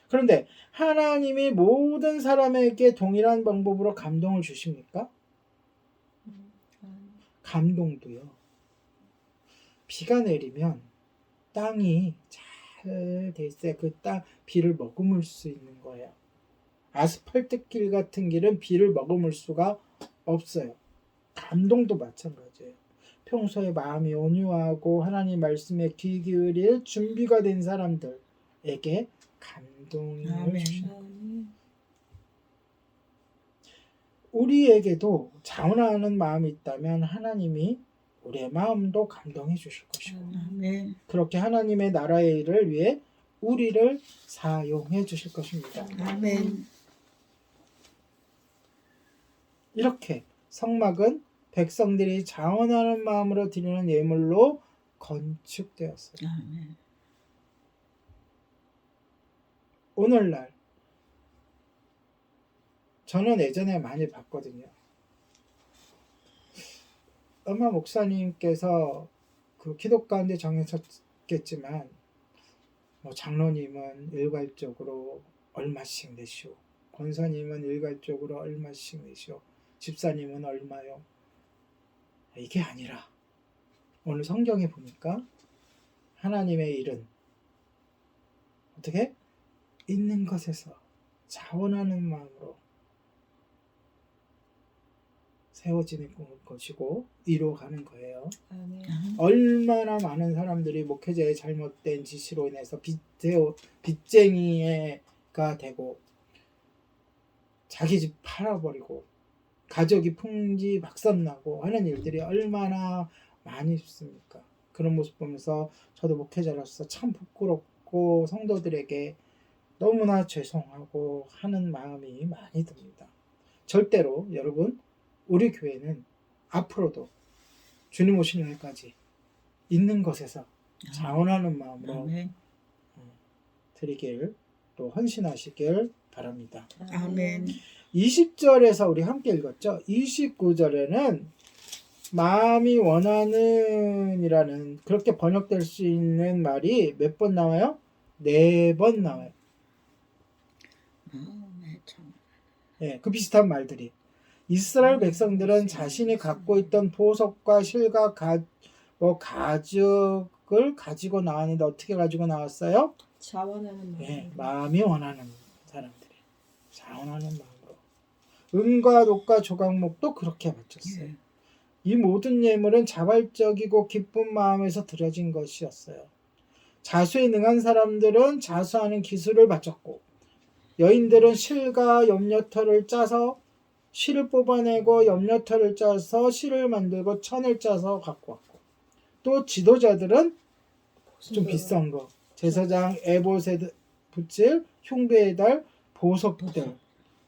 그런데 하나님이 모든 사람에게 동일한 방법으로 감동을 주십니까? 감동도요. 비가 내리면 땅이 잘 돼 있어야 그 비를 머금을 수 있는 거예요. 아스팔트 길 같은 길은 비를 머금을 수가 없어요. 감동도 마찬가지예요. 평소에 마음이 온유하고 하나님 말씀에 귀 기울일 준비가 된 사람들에게 감동을 주십니다. 우리에게도 자원하는 마음이 있다면 하나님이 우리의 마음도 감동해 주실 것이고 아멘. 그렇게 하나님의 나라의 일을 위해 우리를 사용해 주실 것입니다. 아멘. 이렇게 성막은 백성들이 자원하는 마음으로 드리는 예물로 건축되었어요. 아멘. 오늘날 저는 예전에 많이 봤거든요. 아마 목사님께서 그 기독 가운데 정해졌겠지만 뭐 장로님은 일괄적으로 얼마씩 내시오. 권사님은 일괄적으로 얼마씩 내시오. 집사님은 얼마요. 이게 아니라 오늘 성경에 보니까 하나님의 일은 어떻게? 있는 것에서 자원하는 마음으로 세워지는 것이고 이루어가는 거예요. 아멘. 얼마나 많은 사람들이 목회자의 잘못된 지시로 인해서 빚쟁이가 되고 자기 집 팔아버리고 가족이 풍지박산나고 하는 일들이 얼마나 많이 있습니까? 그런 모습 보면서 저도 목회자로서 참 부끄럽고 성도들에게 너무나 죄송하고 하는 마음이 많이 듭니다. 절대로 여러분 우리 교회는 앞으로도 주님 오시는 날까지 있는 것에서 자원하는 마음으로 아멘. 드리길 또 헌신하시길 바랍니다. 아멘. 20절에서 우리 함께 읽었죠. 29절에는 마음이 원하는 이라는 그렇게 번역될 수 있는 말이 몇 번 나와요? 4번 나와요. 네, 그 비슷한 말들이 이스라엘 백성들은 자신이 갖고 있던 보석과 실과 가죽을 가지고 나왔는데 어떻게 가지고 나왔어요? 자원하는 마음. 네, 마음이 원하는 사람들이 자원하는 마음으로 은과 녹과 조각목도 그렇게 바쳤어요. 이 모든 예물은 자발적이고 기쁜 마음에서 드려진 것이었어요. 자수에 능한 사람들은 자수하는 기술을 바쳤고 여인들은 실과 염료털을 짜서 실을 뽑아내고 염료털을 짜서 실을 만들고 천을 짜서 갖고 왔고 또 지도자들은 좀 비싼 거 제사장 에봇에 붙일 흉배에 달 보석들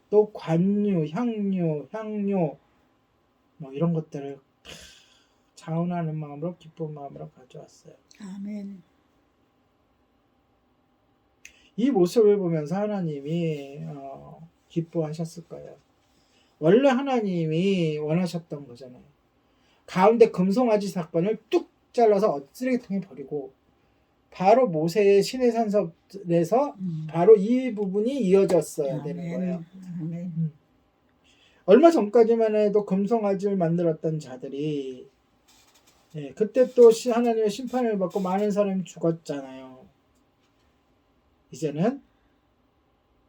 또 관유, 향료 뭐 이런 것들을 자원하는 마음으로 기쁜 마음으로 가져왔어요. 아멘. 이 모습을 보면서 하나님이 기뻐하셨을 거예요. 원래 하나님이 원하셨던 거잖아요. 가운데 금송아지 사건을 뚝 잘라서 쓰레기통에 버리고 바로 모세의 신의 산설에서 바로 이 부분이 이어졌어야 되는 거예요. 아멘. 얼마 전까지만 해도 금송아지를 만들었던 자들이 그때 또 하나님의 심판을 받고 많은 사람이 죽었잖아요. 이제는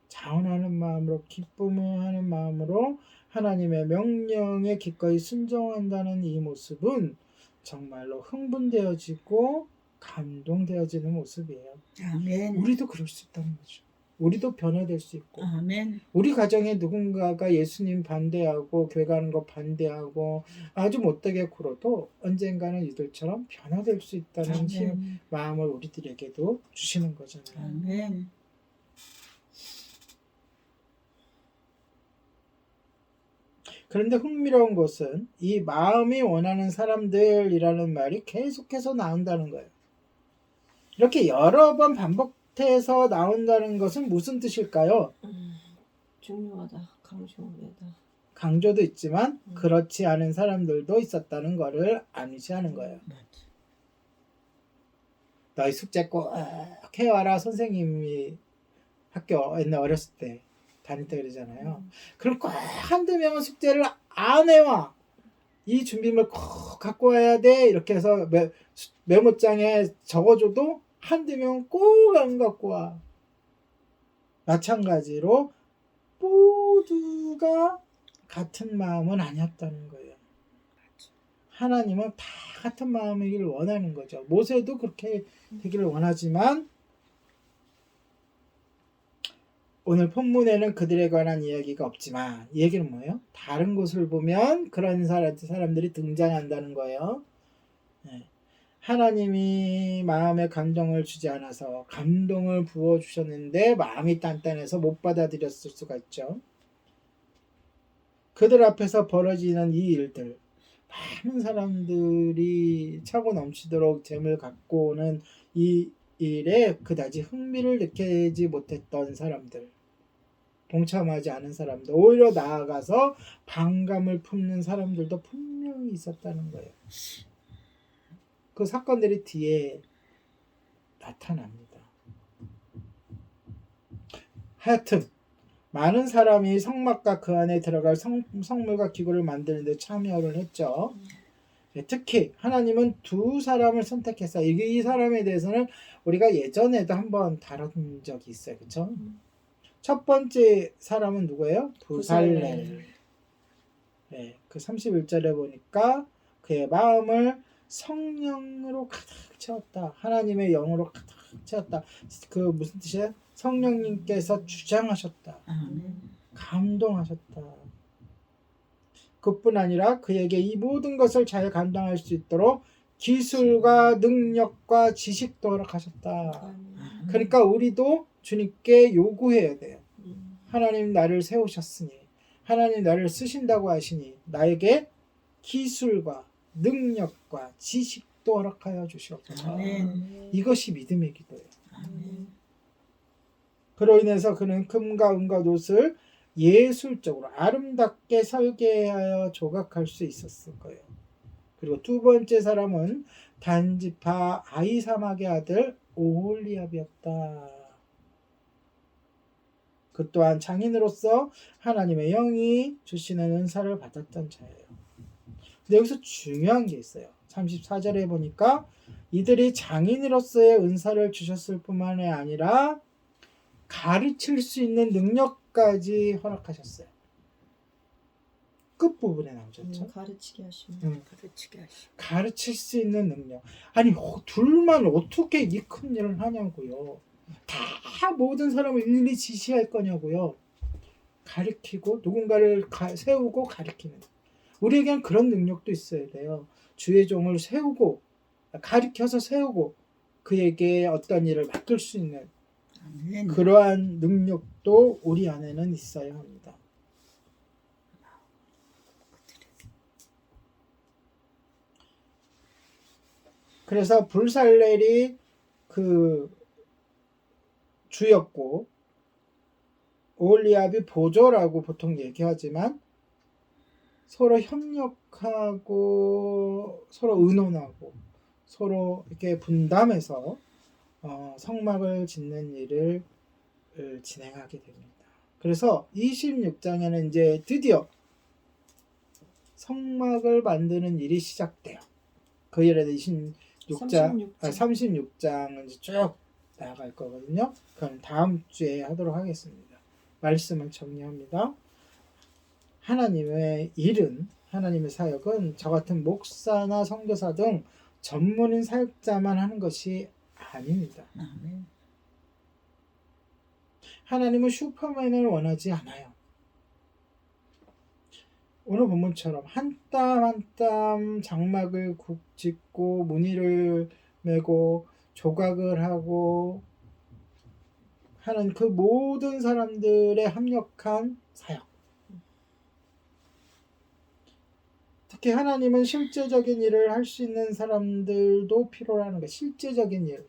자원하는 마음으로 기쁨하는 마음으로 하나님의 명령에 기꺼이 순종한다는 이 모습은 정말로 흥분되어지고 감동되어지는 모습이에요. 아멘. 우리도 그럴 수 있다는 거죠. 우리도 변화될 수 있고 아멘. 우리 가정에 누군가가 예수님 반대하고 교회 가는 거 반대하고 아주 못되게 굴어도 언젠가는 이들처럼 변화될 수 있다는 힘, 마음을 우리들에게도 주시는 거잖아요. 아멘. 그런데 흥미로운 것은 이 마음이 원하는 사람들이라는 말이 계속해서 나온다는 거예요. 이렇게 여러 번 반복해서 나온다는 것은 무슨 뜻일까요? 중요하다. 강조하다. 강조도 있지만 그렇지 않은 사람들도 있었다는 것을 암시하는 거예요. 너희 숙제 꼭 해와라. 선생님이 학교 옛날 어렸을 때 다닐 때 그러잖아요. 그럼 꼭 한두 명은 숙제를 안 해와. 이 준비물 꼭 갖고 와야 돼. 이렇게 해서 메모장에 적어줘도 한두 명은 꼭 안 갖고 와. 마찬가지로 모두가 같은 마음은 아니었다는 거예요. 하나님은 다 같은 마음이길 원하는 거죠. 모세도 그렇게 되기를 원하지만 오늘 본문에는 그들에 관한 이야기가 없지만 이 얘기는 뭐예요? 다른 곳을 보면 그런 사람들이 등장한다는 거예요. 하나님이 마음에 감동을 주지 않아서 감동을 부어주셨는데 마음이 단단해서 못 받아들였을 수가 있죠. 그들 앞에서 벌어지는 이 일들, 많은 사람들이 차고 넘치도록 재물 갖고 오는 이 일에 그다지 흥미를 느끼지 못했던 사람들, 동참하지 않은 사람들, 오히려 나아가서 반감을 품는 사람들도 분명히 있었다는 거예요. 그 사건들이 뒤에 나타납니다. 하여튼 많은 사람이 성막과 그 안에 들어갈 성물과 기구를 만드는 데 참여를 했죠. 특히 하나님은 두 사람을 선택해서 이 사람에 대해서는 우리가 예전에도 한번 다룬 적이 있어요. 그렇죠? 첫 번째 사람은 누구예요? 부살렐. 그 31절에 보니까 그의 마음을 성령으로 가득 채웠다. 하나님의 영으로 가득 채웠다. 그 무슨 뜻이에요? 성령님께서 주장하셨다. 감동하셨다. 그뿐 아니라 그에게 이 모든 것을 잘 감당할 수 있도록 기술과 능력과 지식도 허락하셨다. 그러니까 우리도 주님께 요구해야 돼요. 하나님 나를 세우셨으니, 하나님 나를 쓰신다고 하시니 나에게 기술과 능력과 지식도 허락하여 주시옵소서. 이것이 믿음의 기도예요. 그로 인해서 그는 금과 은과 놋을 예술적으로 아름답게 설계하여 조각할 수 있었을 거예요. 그리고 두 번째 사람은 단지파 아히사막의 아들 오홀리압이었다. 그 또한 장인으로서 하나님의 영이 주시는 은사를 받았던 자예요. 근데 여기서 중요한 게 있어요. 34절에 보니까 이들이 장인으로서의 은사를 주셨을 뿐만이 아니라 가르칠 수 있는 능력까지 허락하셨어요. 끝부분에 나오죠. 가르치게 하시는. 가르칠 수 있는 능력. 아니 둘만 어떻게 이 큰 일을 하냐고요. 다 모든 사람을 일일이 지시할 거냐고요. 가르치고 누군가를 세우고 가르치는. 우리에겐 그런 능력도 있어야 돼요. 주의 종을 세우고 가르쳐서 세우고 그에게 어떤 일을 맡길 수 있는 그러한 능력도 우리 안에는 있어야 합니다. 그래서 불살렐이 그 주였고 오홀리압이 보조라고 보통 얘기하지만 서로 협력하고 서로 의논하고 서로 이렇게 분담해서 성막을 짓는 일을 진행하게 됩니다. 그래서 26장에는 이제 드디어 성막을 만드는 일이 시작돼요. 그 일에 26장, 36장은 이제 쭉 나아갈 거거든요. 그건 다음 주에 하도록 하겠습니다. 말씀을 정리합니다. 하나님의 일은, 하나님의 사역은 저 같은 목사나 선교사 등 전문인 사역자만 하는 것이 아닙니다. 아멘. 하나님은 슈퍼맨을 원하지 않아요. 오늘 본문처럼 한 땀 한 땀 장막을 짓고 무늬를 메고 조각을 하고 하는 그 모든 사람들의 합력한 사역. 특히 하나님은 실제적인 일을 할 수 있는 사람들도 필요로 하는 거예요. 실제적인 일.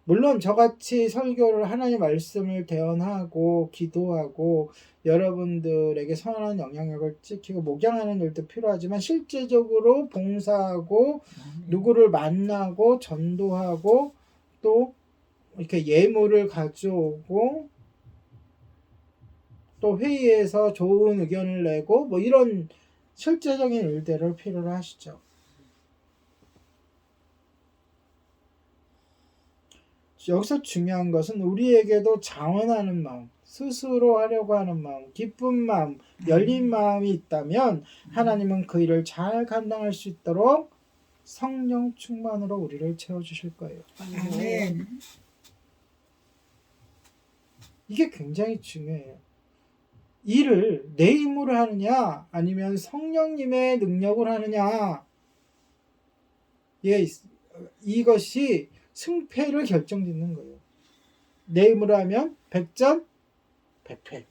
물론 저같이 설교를 하나님 말씀을 대언하고 기도하고 여러분들에게 선한 영향력을 찍히고 목양하는 일도 필요하지만 실제적으로 봉사하고 누구를 만나고 전도하고 또 이렇게 예물을 가져오고 또 회의에서 좋은 의견을 내고 뭐 이런 실제적인 일들을 필요로 하시죠. 여기서 중요한 것은 우리에게도 자원하는 마음, 스스로 하려고 하는 마음, 기쁜 마음, 열린 마음이 있다면 하나님은 그 일을 잘 감당할 수 있도록 성령 충만으로 우리를 채워주실 거예요. 아멘. 이게 굉장히 중요해요. 일을 내 힘으로 하느냐 아니면 성령님의 능력을 하느냐, 이것이 승패를 결정짓는 거예요. 내 힘으로 하면 100전 100패.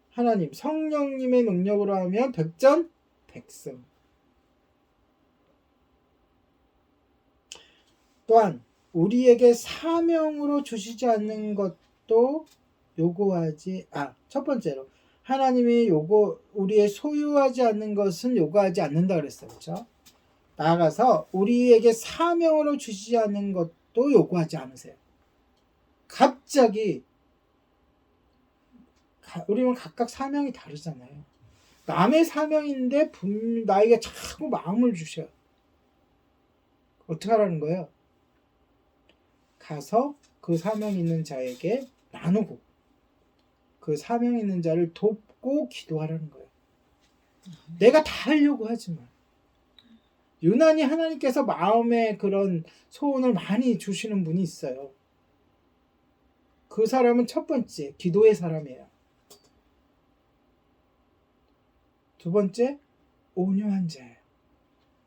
하나님 성령님의 능력으로 하면 100전 100승. 또한 우리에게 사명으로 주시지 않는 것도 첫 번째로 하나님이 우리의 소유하지 않는 것은 요구하지 않는다 그랬어요. 그렇죠? 나아가서 우리에게 사명으로 주시지 않는 것도 요구하지 않으세요. 갑자기 우리는 각각 사명이 다르잖아요. 남의 사명인데 나에게 자꾸 마음을 주셔요. 어떻게 하라는 거예요? 가서 그 사명 있는 자에게 나누고 그 사명 있는 자를 돕고 기도하라는 거예요. 내가 다 하려고 하지만 유난히 하나님께서 마음에 그런 소원을 많이 주시는 분이 있어요. 그 사람은 첫 번째 기도의 사람이에요. 두 번째 온유한 자예요.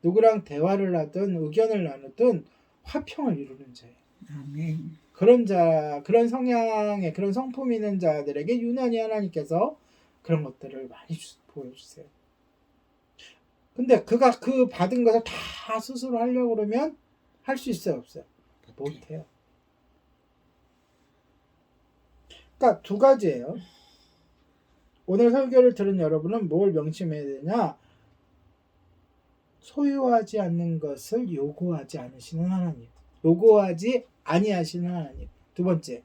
누구랑 대화를 하든 의견을 나누든 화평을 이루는 자예요. 아멘. 그런 성향의 그런 성품이 있는 자들에게 유난히 하나님께서 그런 것들을 많이 보여주세요. 근데 그가 그 받은 것을 다 스스로 하려고 그러면 할 수 있어요, 없어요? 못해요. 그러니까 두 가지예요. 오늘 설교를 들은 여러분은 뭘 명심해야 되냐? 소유하지 않는 것을 요구하지 않으시는 하나님. 요구하지 아니하시는 하나님. 두 번째,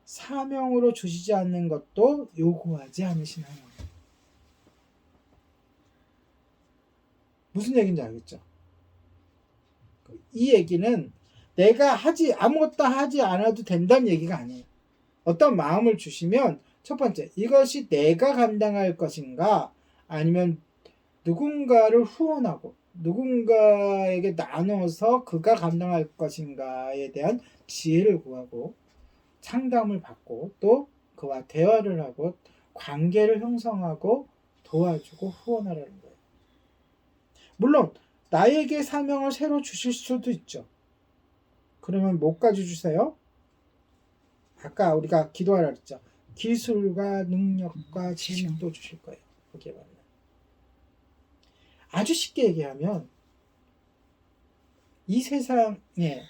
사명으로 주시지 않는 것도 요구하지 않으시는 하나님. 무슨 얘기인지 알겠죠? 이 얘기는 내가 아무것도 하지 않아도 된다는 얘기가 아니에요. 어떤 마음을 주시면 첫 번째, 이것이 내가 감당할 것인가 아니면 누군가를 후원하고 누군가에게 나눠서 그가 감당할 것인가에 대한 지혜를 구하고 상담을 받고 또 그와 대화를 하고 관계를 형성하고 도와주고 후원하라는 거예요. 물론 나에게 사명을 새로 주실 수도 있죠. 그러면 뭐까지 주세요? 아까 우리가 기도하라 그랬죠. 기술과 능력과 지식도 주실 거예요. 거기에 맞는. 아주 쉽게 얘기하면 이 세상에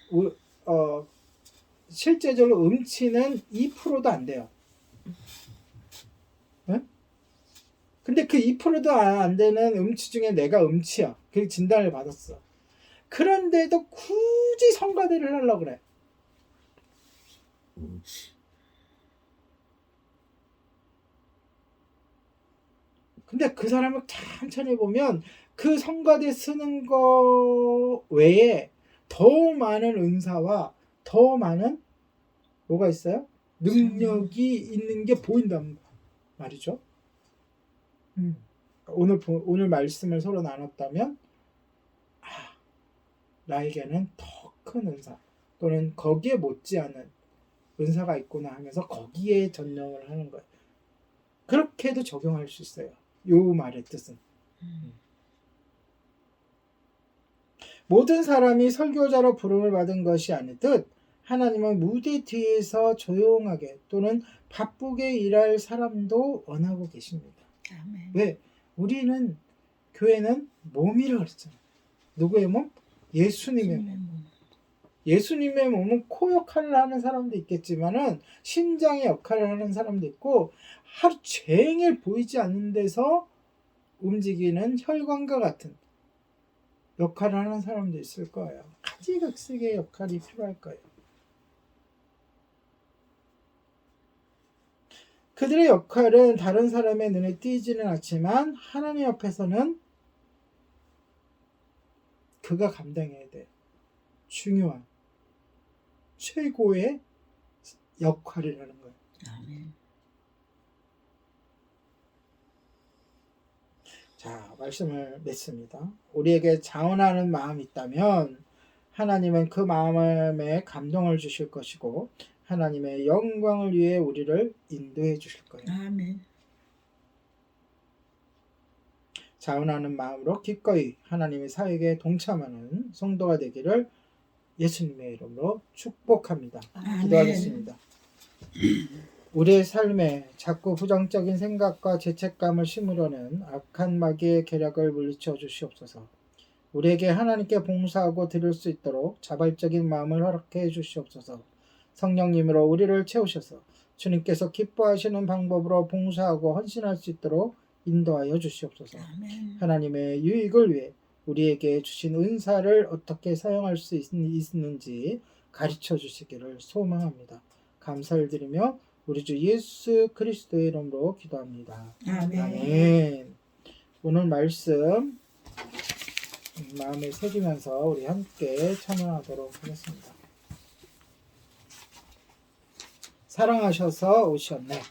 실제적으로 음치는 2%도 안 돼요. 네? 근데 그 2%도 안 되는 음치 중에 내가 음치야. 그 진단을 받았어. 그런데도 굳이 성가대를 하려고 그래. 근데 그 사람을 천천히 보면 그 성가대 쓰는 거 외에 더 많은 은사와 더 많은 뭐가 있어요? 능력이 있는 게 보인단 말이죠. 오늘 말씀을 서로 나눴다면 나에게는 더 큰 은사 또는 거기에 못지않은 은사가 있구나 하면서 거기에 전념을 하는 거예요. 그렇게도 적용할 수 있어요. 요 말의 뜻은. 모든 사람이 설교자로 부름을 받은 것이 아니듯 하나님은 무대 뒤에서 조용하게 또는 바쁘게 일할 사람도 원하고 계십니다. 아멘. 왜? 우리는 교회는 몸이라고 그랬잖아요. 누구의 몸? 예수님의 몸. 예수님의 몸은 코 역할을 하는 사람도 있겠지만은 심장의 역할을 하는 사람도 있고 하루 종일 보이지 않는 데서 움직이는 혈관과 같은 역할을 하는 사람도 있을 거예요. 가지각색의 역할이 필요할 거예요. 그들의 역할은 다른 사람의 눈에 띄지는 않지만 하나님 앞에서는 그가 감당해야 돼. 중요한 최고의 역할이라는 거예요. 아멘. 자, 말씀을 맺습니다. 우리에게 자원하는 마음이 있다면 하나님은 그 마음에 감동을 주실 것이고 하나님의 영광을 위해 우리를 인도해 주실 거예요. 아멘. 자원하는 마음으로 기꺼이 하나님의 사역에 동참하는 성도가 되기를 예수님의 이름으로 축복합니다. 아멘. 기도하겠습니다. 우리의 삶에 자꾸 부정적인 생각과 죄책감을 심으려는 악한 마귀의 계략을 물리쳐 주시옵소서. 우리에게 하나님께 봉사하고 드릴 수 있도록 자발적인 마음을 허락해 주시옵소서. 성령님으로 우리를 채우셔서 주님께서 기뻐하시는 방법으로 봉사하고 헌신할 수 있도록 인도하여 주시옵소서. 아멘. 하나님의 유익을 위해 우리에게 주신 은사를 어떻게 사용할 수 있는지 가르쳐 주시기를 소망합니다. 감사를 드리며 우리 주 예수 그리스도의 이름으로 기도합니다. 아멘. 아멘. 오늘 말씀 마음에 새기면서 우리 함께 찬양하도록 하겠습니다. 사랑하셔서 오셨네.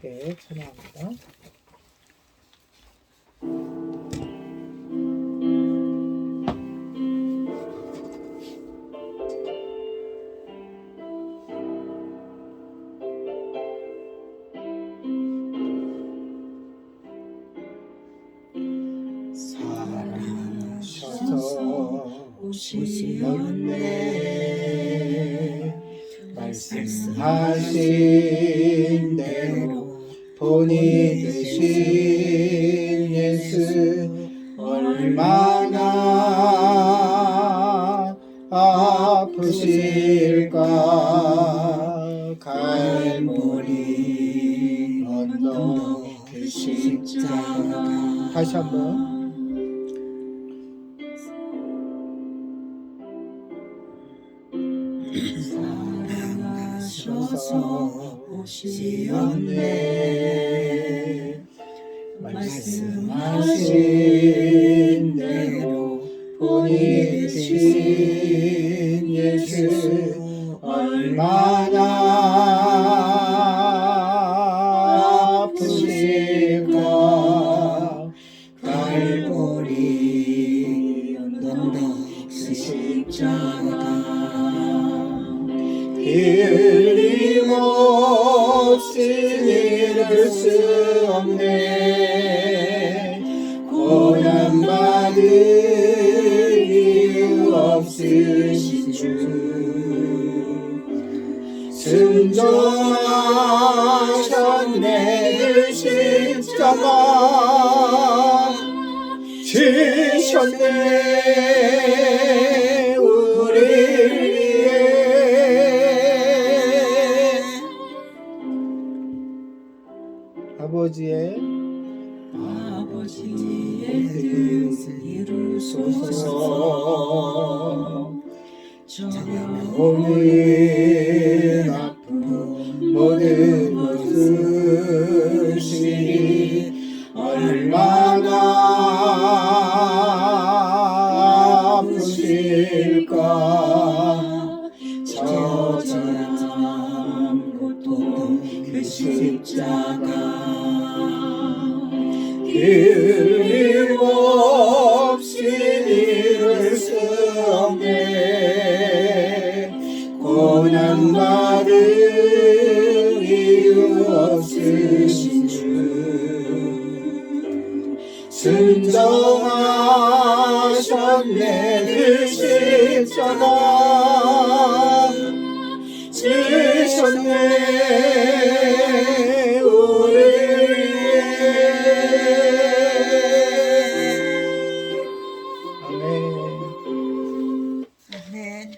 함께 찬양합니다. 사랑하셔서 오셨네. 말씀하신 대로 본이 되신 예수 얼마나 아프실까. 갈보리 언덕 그 십자가. 다시 한번. 사랑하셔서 오셨네. 말씀하신 대로 본이 되신 예수 얼마나 아프실까. 갈보리 언덕 그 십자가. 흘림없이 잃을 수 없네. 고난받을 이유 없으신 주. 순종하셨네. 그 십자가 지셨네. 우리를 아버지의 뜻을 이루소서. 주옵소서. 오늘 아픈 모든 것을 시리 얼마나 아프실까. 저참 고통 그 십자가 끊임없이 이룰 수 없네. 고난받은 이유 없으신 주 순정하셨네. 그 십자가 지셨네 우리를 위해. 아멘. 아멘.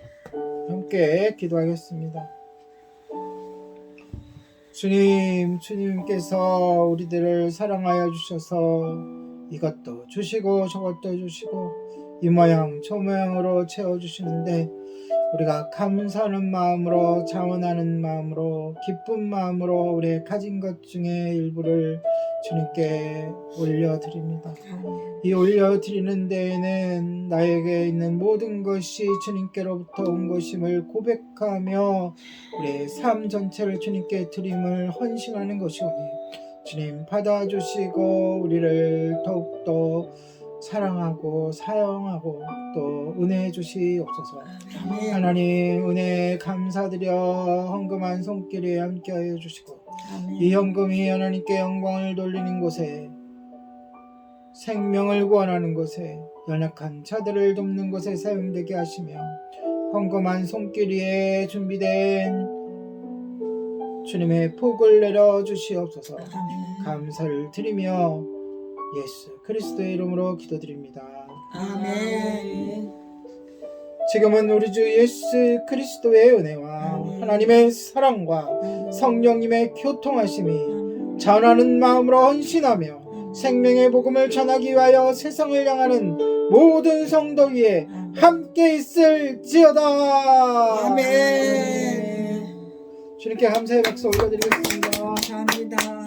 함께 기도하겠습니다. 주님께서 우리들을 사랑하여 주셔서 이것도 주시고 저것도 주시고 이 모양 저 모양으로 채워주시는데 우리가 감사하는 마음으로, 자원하는 마음으로, 기쁜 마음으로 우리의 가진 것 중에 일부를 주님께 올려드립니다. 이 올려드리는 데에는 나에게 있는 모든 것이 주님께로부터 온 것임을 고백하며 우리의 삶 전체를 주님께 드림을 헌신하는 것이오니 주님 받아주시고 우리를 더욱더 사랑하고 사용하고 또 은혜해 주시옵소서. 아멘. 하나님 은혜 감사드려 헌금한 손길에 함께하여 주시고 이 헌금이 하나님께 영광을 돌리는 곳에, 생명을 구원하는 곳에, 연약한 자들을 돕는 곳에 사용되게 하시며 헌금한 손길 위에 준비된 주님의 복을 내려 주시옵소서. 아멘. 감사를 드리며 예수 그리스도의 이름으로 기도드립니다. 아멘. 지금은 우리 주 예수 그리스도의 은혜와 아멘. 하나님의 사랑과 성령님의 교통하심이 전하는 마음으로 헌신하며 생명의 복음을 전하기 위하여 세상을 향하는 모든 성도 위에 함께 있을지어다. 아멘. 주님께 감사의 박수 올려드리겠습니다. 감사합니다.